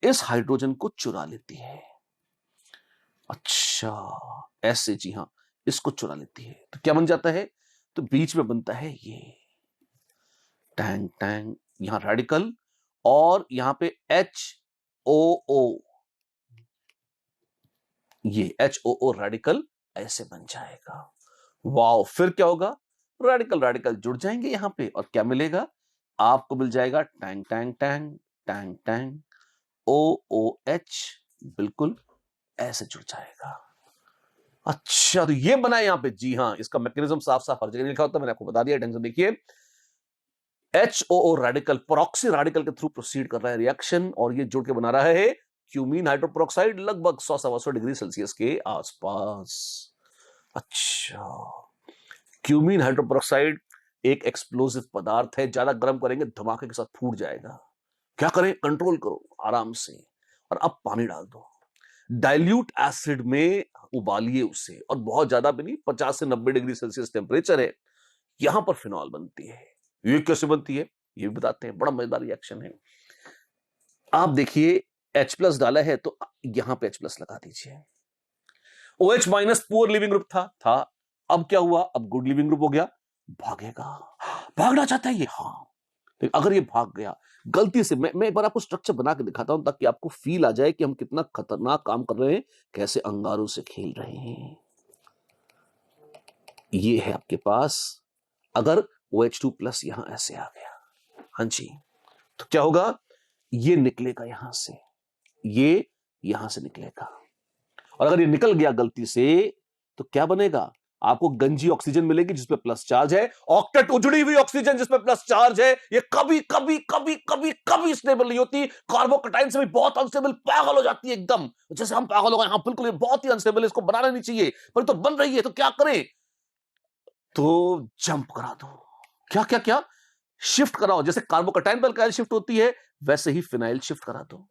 इस हाइड्रोजन को चुरा लेती है। अच्छा, ऐसे, जी हाँ, इसको चुरा लेती है। तो क्या बन जाता है? तो बीच में बनता है ये टैंग टैंग, यहां रेडिकल, और यहां पे HOO, ये HOO रेडिकल ऐसे बन जाएगा। वाओ, फिर क्या होगा? रेडिकल रेडिकल जुड़ जाएंगे यहां पे और क्या मिलेगा? आपको मिल जाएगा Tang Tang Tang Tang Tang OOH, बिल्कुल ऐसे जुड़ जाएगा। अच्छा, तो ये बना है यहां पे। जी हाँ, इसका मैकेनिज्म साफ साफ हर जगह लिखा होता है, मैंने आपको बता दिया, ढंग से देखिए। HOO रेडिकल प्रॉक्सी रेडिकल के थ्रू प्रोसीड कर रहा है रिएक्शन और ये जुड़ के बना रहा है क्यूमीन हाइड्रोपेरोक्साइड लगभग 100-125 डिग्री सेल्सियस के आसपास। अच्छा, क्यूमीन हाइड्रोपेरोक्साइड एक एक्सप्लोसिव पदार्थ है, ज्यादा गर्म करेंगे धमाके के साथ फूट जाएगा। क्या करें? कंट्रोल करो आराम से, और अब पानी डाल दो, डाइल्यूट एसिड में उबालिए उसे, और बहुत ज्यादा भी नहीं, 50 से 90 डिग्री सेल्सियस टेम्परेचर है। यहां पर फिनॉल बनती है। ये कैसे बनती है ये भी बताते हैं, बड़ा मजेदार रिएक्शन है। आप देखिए H+ डाला है तो यहां पे H+ लगा दीजिए। OH- पुअर लिविंग ग्रुप था, अब क्या हुआ? अब गुड लिविंग ग्रुप हो गया। भागेगा, भागना चाहता है ये। हाँ, तो अगर ये भाग गया गलती से, मैं एक बार आपको स्ट्रक्चर बना के दिखाता हूं ताकि आपको फील आ जाए कि हम कितना खतरनाक काम कर रहे हैं, कैसे अंगारों से खेल रहे हैं। ये है आपके पास, अगर OH2+ यहां ऐसे आ गया, हाँ जी, तो क्या होगा? ये निकलेगा यहां से, ये यहां से निकलेगा, और अगर ये निकल गया गलती से तो क्या बनेगा? आपको गंजी ऑक्सीजन मिलेगी जिसपे प्लस चार्ज है। ऑक्टेट उजड़ी हुई ऑक्सीजन जिसपे प्लस चार्ज है, ये कभी कभी कभी कभी कभी स्टेबल नहीं होती। कार्बोकटाइन से भी बहुत अनस्टेबल, पागल हो जाती है एकदम, जैसे हम पागल हो गए। हाँ बिल्कुल, ये बहुत ही अनस्टेबल है, इसको बनाना नहीं चाहिए, पर तो बन रही है, तो क्या करें? तो जंप करा दो। क्या क्या क्या? शिफ्ट कराओ, जैसे कार्बोकटाइन पर अल्काइल शिफ्ट होती है, वैसे ही फिनाइल शिफ्ट करा दो।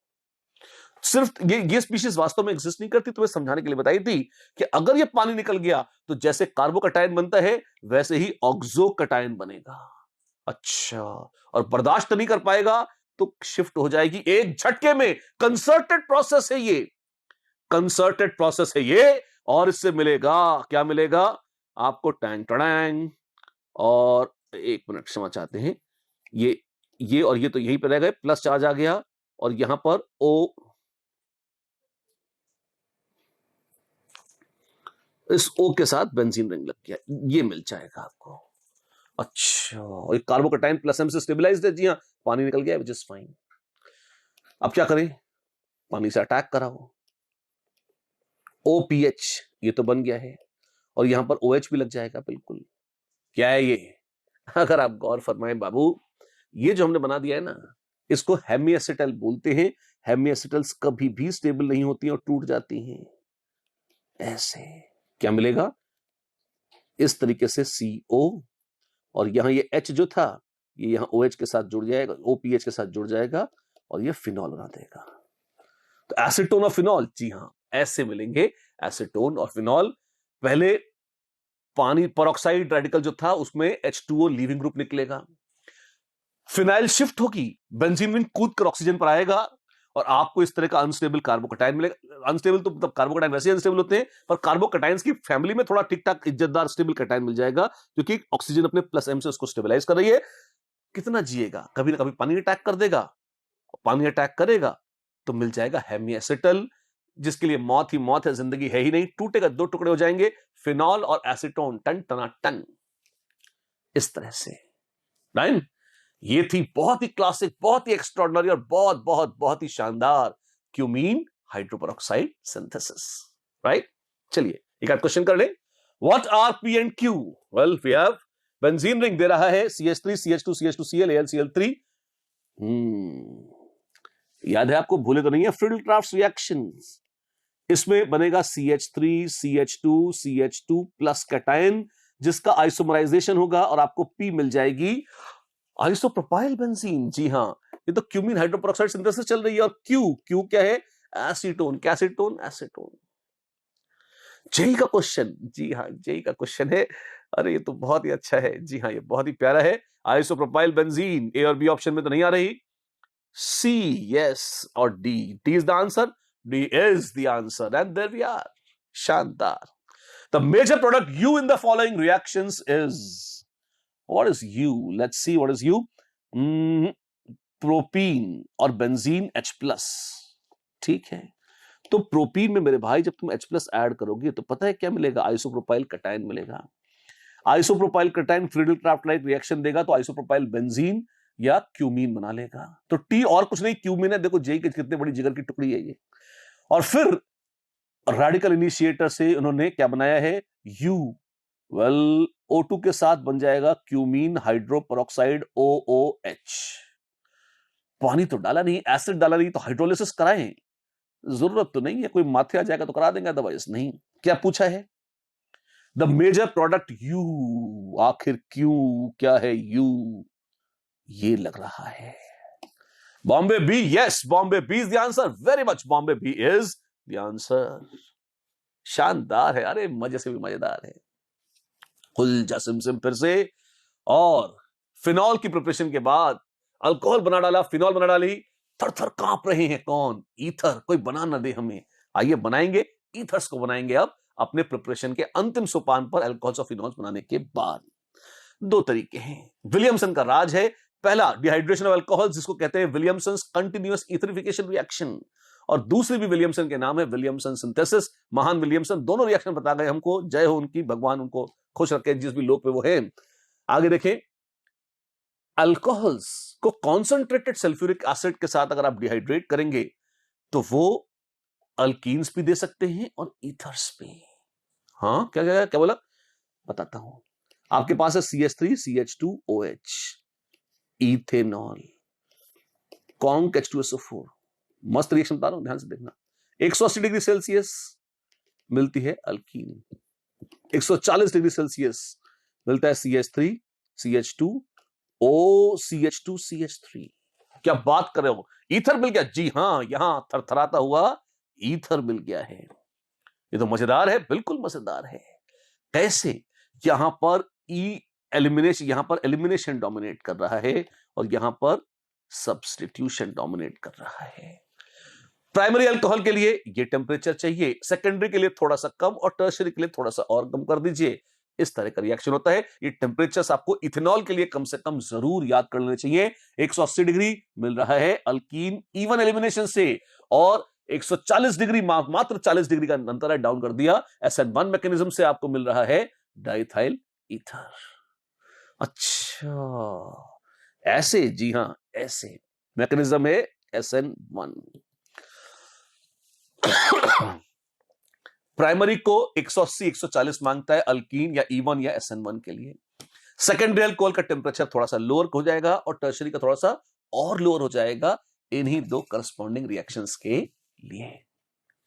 सिर्फ ये स्पीशीज वास्तव में एग्जिस्ट नहीं करती, तुम्हें समझाने के लिए बताई थी कि अगर ये पानी निकल गया तो जैसे कार्बोकटाइन बनता है वैसे ही ऑक्सोकटाइन बनेगा। अच्छा, और बर्दाश्त नहीं कर पाएगा तो शिफ्ट हो जाएगी एक झटके में। कंसर्टेड प्रोसेस है ये, कंसर्टेड प्रोसेस है ये, और इससे मिलेगा क्या? मिलेगा आपको टैंग टैंग, और एक मिनट क्षमा चाहते हैं, ये और ये तो यहीं पे रह गए, प्लस चार्ज आ गया, और यहां पर O, इस O के साथ बेंजीन रिंग लग गया, ये मिल जाएगा आपको। अच्छा, और कार्बोकटाइन प्लस एम से स्टेबलाइज्ड है, जी हाँ, पानी निकल गया, विच इज फाइन। अब क्या करें, पानी से अटैक कराओ, OPH ये तो बन गया है, और यहां पर OH भी लग जाएगा, बिल्कुल। क्या है ये? अगर आप गौर फरमाएं बाबू, ये जो हमने बना दिया है ना, इसको हेमी बोलते हैं। हेमी कभी भी स्टेबल नहीं होती हैं और टूट जाती हैं ऐसे। क्या मिलेगा? इस तरीके से CO, और यहां ये H जो था, ये यहां OH के साथ जुड़ जाएगा, OPH के साथ जुड़ जाएगा, और ये फिनॉल बना देगा। तो एसीटोन और फिनॉल, जी हां, ऐसे मिलेंगे एसीटोन और फिनॉल। पहले पानी पेरोक्साइड रेडिकल जो था उसमें H2O लीविंग ग्रुप निकलेगा, फिनाइल शिफ्ट होगी, बेंजीन रिंग कूद कर ऑक्सीजन पर आएगा, और आपको इस तरह का अनस्टेबल कार्बोकटाइन मिलेगा। अनस्टेबल तो मतलब कार्बोकटाइन वैसे ही अनस्टेबल होते हैं, पर कार्बोकटाइन्स की फैमिली में थोड़ा ठीक ठाक इज्जतदार स्टेबल कटाइन मिल जाएगा, क्योंकि ऑक्सीजन अपने प्लस एम से उसको स्टेबलाइज कर रही है। कितना जिएगा, कभी ना कभी पानी अटैक कर देगा, पानी अटैक करेगा तो मिल जाएगा हेमी एसिटल, जिसके लिए मौत ही मौत है, जिंदगी है ही नहीं, टूटेगा, दो टुकड़े हो जाएंगे, फिनॉल और एसीटोन, टन टना टन, इस तरह से। राइट, ये थी बहुत ही क्लासिक, बहुत ही एक्स्ट्रॉर्डिनरी और बहुत बहुत बहुत ही शानदार क्यूमीन हाइड्रोपेरोक्साइड सिंथेसिस। राइट, चलिए एक आध क्वेश्चन कर लें। What are P and Q? Well, we have benzene ring दे रहा है CH3 CH2 CH2 Cl AlCl3। याद है आपको, भूले तो नहीं है, फ्रिडल-क्राफ्ट रिएक्शन, इसमें बनेगा CH3 CH2 CH2 plus cation, जिसका आइसोमराइजेशन होगा और आपको P मिल जाएगी, आइसोप्रोपाइल बेंजीन। जी हां, ये तो क्यूमीन हाइड्रोपेरोक्साइड सिंथेसिस चल रही है। और क्यू क्या है? एसीटोन। क्या एसीटोन? एसीटोन। जेई का क्वेश्चन, जी हां, जेई का क्वेश्चन है। अरे ये तो बहुत ही अच्छा है, जी हां, ये बहुत ही प्यारा है। आइसोप्रोपाइल बेंजीन, ए और बी ऑप्शन में तो नहीं आ रही, सी, यस, और D. D is the answer, D is the answer, and there we are. शानदार। The major product U in the following reactions is, what is U? Let's see, what is U? Propene और benzene H+। ठीक है, तो propene में मेरे भाई जब तुम H+ ऐड करोगे तो पता है क्या मिलेगा? आइसोप्रोपाइल कटायन मिलेगा। Isopropyl cation Friedel-craft like reaction देगा तो आइसोप्रोपाइल बेंजीन या क्यूमीन बना लेगा। तो टी और कुछ नहीं, क्यूमीन है। देखो जेई की कितनी बड़ी जिगर की टुकड़ी है ये। और फिर रेडिकल इनिशिएटर से उन्होंने क्या बनाया है? यू। वेल, O2 के साथ बन जाएगा क्यूमीन हाइड्रोपेरोक्साइड OOH। पानी तो डाला नहीं, एसिड डाला नहीं, तो हाइड्रोलिसिस कराएं, जरूरत तो नहीं है, कोई माथे आ जाएगा तो करा देंगे, अदरवाइज नहीं। क्या पूछा है? द मेजर प्रोडक्ट यू, आखिर क्यों क्या है यू? ये लग रहा है Bombay B. Yes, Bombay B is the answer, very much, Bombay B is the answer. शानदार है, अरे मजे से भी मजेदार है। खुल जा सिम फिर से। और फिनॉल की प्रिपरेशन के बाद अल्कोहल बना डाला, फिनॉल बना डाली, थर थर कांप रहे हैं कौन? ईथर। कोई बना ना दे हमें, आइए बनाएंगे, ईथर्स को बनाएंगे अब अपने प्रिपरेशन के अंतिम सोपान पर, अल्कोहल्स और फिनॉल्स बनाने के बाद। दो तरीके हैं, विलियमसन का राज है। पहला, डिहाइड्रेशन ऑफ अल्कोहल, जिसको कहते हैं विलियमसन्स कंटिन्यूअस ईथरिफिकेशन रिएक्शन, और दूसरी भी विलियमसन के नाम है विलियमसन सिंथेसिस। महान विलियमसन दोनों रिएक्शन बता गए हमको, जय हो उनकी, भगवान उनको खुश रखे जिस भी लोक पे वो है। आगे देखें, अल्कोहल्स को कॉन्सेंट्रेटेड सल्फ्यूरिक एसिड के साथ अगर आप डिहाइड्रेट करेंगे तो वो अल्कीन्स भी दे सकते हैं और ईथर्स भी। हाँ, क्या क्या क्या बोला, बताता हूं। आपके पास है CH3 CH2OH, ethanol, conc H2SO4। मस्त रिएक्शन बता रहा हूं, ध्यान से देखना। 180 डिग्री सेल्सियस मिलती है अल्कीन, 140 डिग्री सेल्सियस मिलता है CH3 CH2 OCH2 CH3। क्या बात कर रहे हो, ईथर मिल गया? जी हां, यहां थरथराता हुआ ईथर मिल गया है। ये तो मजेदार है, बिल्कुल मजेदार है। कैसे? यहां पर एलिमिनेशन डोमिनेट कर रहा है और यहां पर सब्स्टिट्यूशन डोमिनेट कर रहा है। प्राइमरी अल्कोहल के लिए ये टेम्परेचर चाहिए, सेकेंडरी के लिए थोड़ा सा कम, और टर्शरी के लिए थोड़ा सा और कम कर दीजिए। इस तरह का रिएक्शन होता है। ये टेम्परेचर्स आपको इथेनॉल के लिए कम से कम जरूर याद कर लेने चाहिए। 180 डिग्री मिल रहा है अल्कीन इवन एलिमिनेशन से, और 140 डिग्री, मात्र 40 डिग्री का अंतर है, डाउन कर दिया, SN1 मैकेनिज्म से आपको मिल रहा है डाइथाइल ईथर। अच्छा, ऐसे, जी हां, ऐसे मैकेनिज्म है SN1। प्राइमरी को 180 140 मांगता है अल्कीन या E1 या SN1 के लिए। सेकेंडरी अल्कोहल का टेम्परेचर थोड़ा सा लोअर हो जाएगा और टर्शरी का थोड़ा सा और लोअर हो जाएगा इन्हीं दो करस्पॉन्डिंग रिएक्शंस के लिए।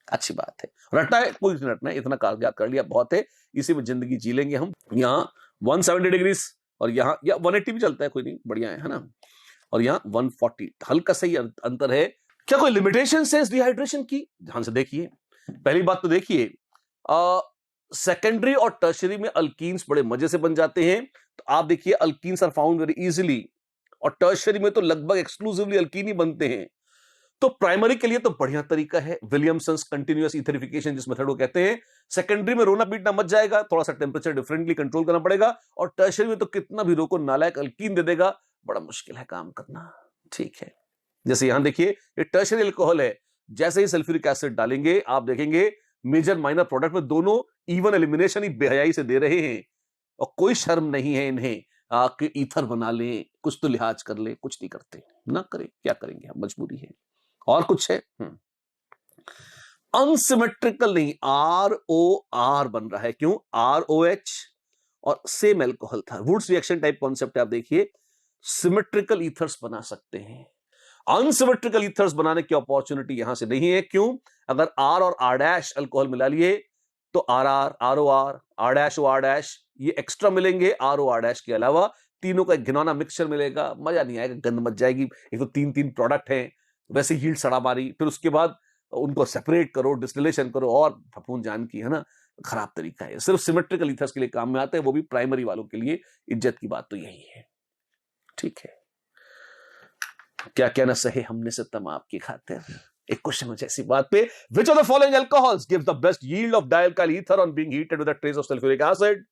अच्छी बात है, रटना है, कोई नहीं रटना है, इतना कागजात कर लिया बहुत है, इसी में जिंदगी जी लेंगे हम। यहां 170 डिग्रीज और यहां या 180 भी चलता है, कोई नहीं, बढ़िया है ना। और यहां 140, हल्का सा ही अंतर है। क्या कोई लिमिटेशन है इस डिहाइड्रेशन की? ध्यान से देखिए। पहली बात तो देखिए, सेकेंडरी और टर्शरी में अल्कीन्स बड़े मजे से बन जाते हैं। तो आप देखिए alkenes are found very easily, और टर्शरी में तो लगभग एक्सक्लूसिवली अल्कीन ही बनते हैं। तो प्राइमरी के लिए तो बढ़िया तरीका है विलियमसन्स कंटिन्यूअस इथरिफिकेशन जिस मेथड को कहते हैं। सेकेंडरी में रोना पीटना मच जाएगा, थोड़ा सा टेम्परेचर डिफरेंटली कंट्रोल करना पड़ेगा। और टर्शरी में तो कितना भी रोको नालायक अल्कीन दे देगा, बड़ा मुश्किल है काम करना। ठीक है, जैसे यहां देखिए ये टर्शरी अल्कोहल है, जैसे ही सल्फ्यूरिक एसिड डालेंगे आप देखेंगे मेजर माइनर प्रोडक्ट में दोनों इवन एलिमिनेशन ही बेहयाई से दे रहे हैं, और कोई शर्म नहीं है इन्हें कि ईथर बना लें, कुछ तो लिहाज कर ले, कुछ नहीं करते। ना करें, क्या करेंगे, हम मजबूरी है। और कुछ है अनसिमेट्रिकल नहीं, ROR बन रहा है, क्यों? ROH और सेम एल्कोहल था, वुड्स रिएक्शन टाइप कॉन्सेप्ट है। आप देखिए सिमेट्रिकल ईथर्स बना सकते हैं, अनसिमेट्रिकल ईथर्स बनाने की अपॉर्चुनिटी यहां से नहीं है। क्यों? अगर R और R' अल्कोहल मिला लिए तो RR, ROR, R' OR' ये एक्स्ट्रा मिलेंगे, ROR' के अलावा तीनों का एक घिनौना मिक्सचर मिलेगा, मजा नहीं आएगा, गंद मच जाएगी। एक तो तीन प्रोडक्ट हैं, वैसे यील्ड सड़ा मारी, फिर उसके बाद उनको सेपरेट करो, डिस्टिलेशन करो, और फफूंद जान की, है ना, खराब तरीका है। सिर्फ सिमेट्रिकल ईथर्स के लिए काम में आते हैं, वो भी प्राइमरी वालों के लिए। इज्जत की बात तो यही है। ठीक है, क्या कहना सही हमने से तम आपकी खातिर। एक क्वेश्चन हो जैसी बात पे, which of the following alcohols gives the best yield of dialkyl ether on being heated with a trace of sulfuric acid?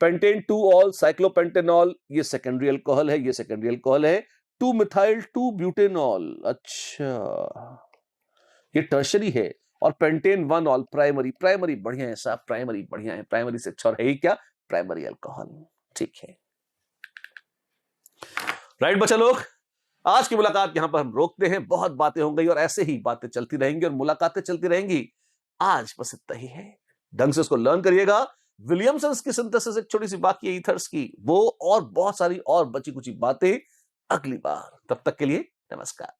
Pentane 2-ऑल साइक्लोपेंटेनॉल, ये सेकेंडरी अल्कोहल है, ये सेकेंडरी अल्कोहल है। 2-मिथाइल 2-ब्यूटेनॉल, अच्छा ये टर्शरी है। और पेंटेन 1-ऑल प्राइमरी, प्राइमरी बढ़िया है साहब, प्राइमरी बढ़िया है, प्राइमरी से अच्छा है ही क्या, प्राइमरी अल्कोहल। ठीक है, राइट बच्चा लोग, आज की मुलाकात यहां पर हम रोकते हैं। बहुत बातें हो गई और ऐसे ही बातें चलती रहेंगी और मुलाकातें चलती रहेंगी। आज बस इतना ही है, ढंग से उसको लर्न करिएगा। विलियमसन्स की सिंथेसिस एक छोटी सी बाकी है ईथर्स की, वो और बहुत सारी और बची कुची बातें अगली बार। तब तक के लिए नमस्कार।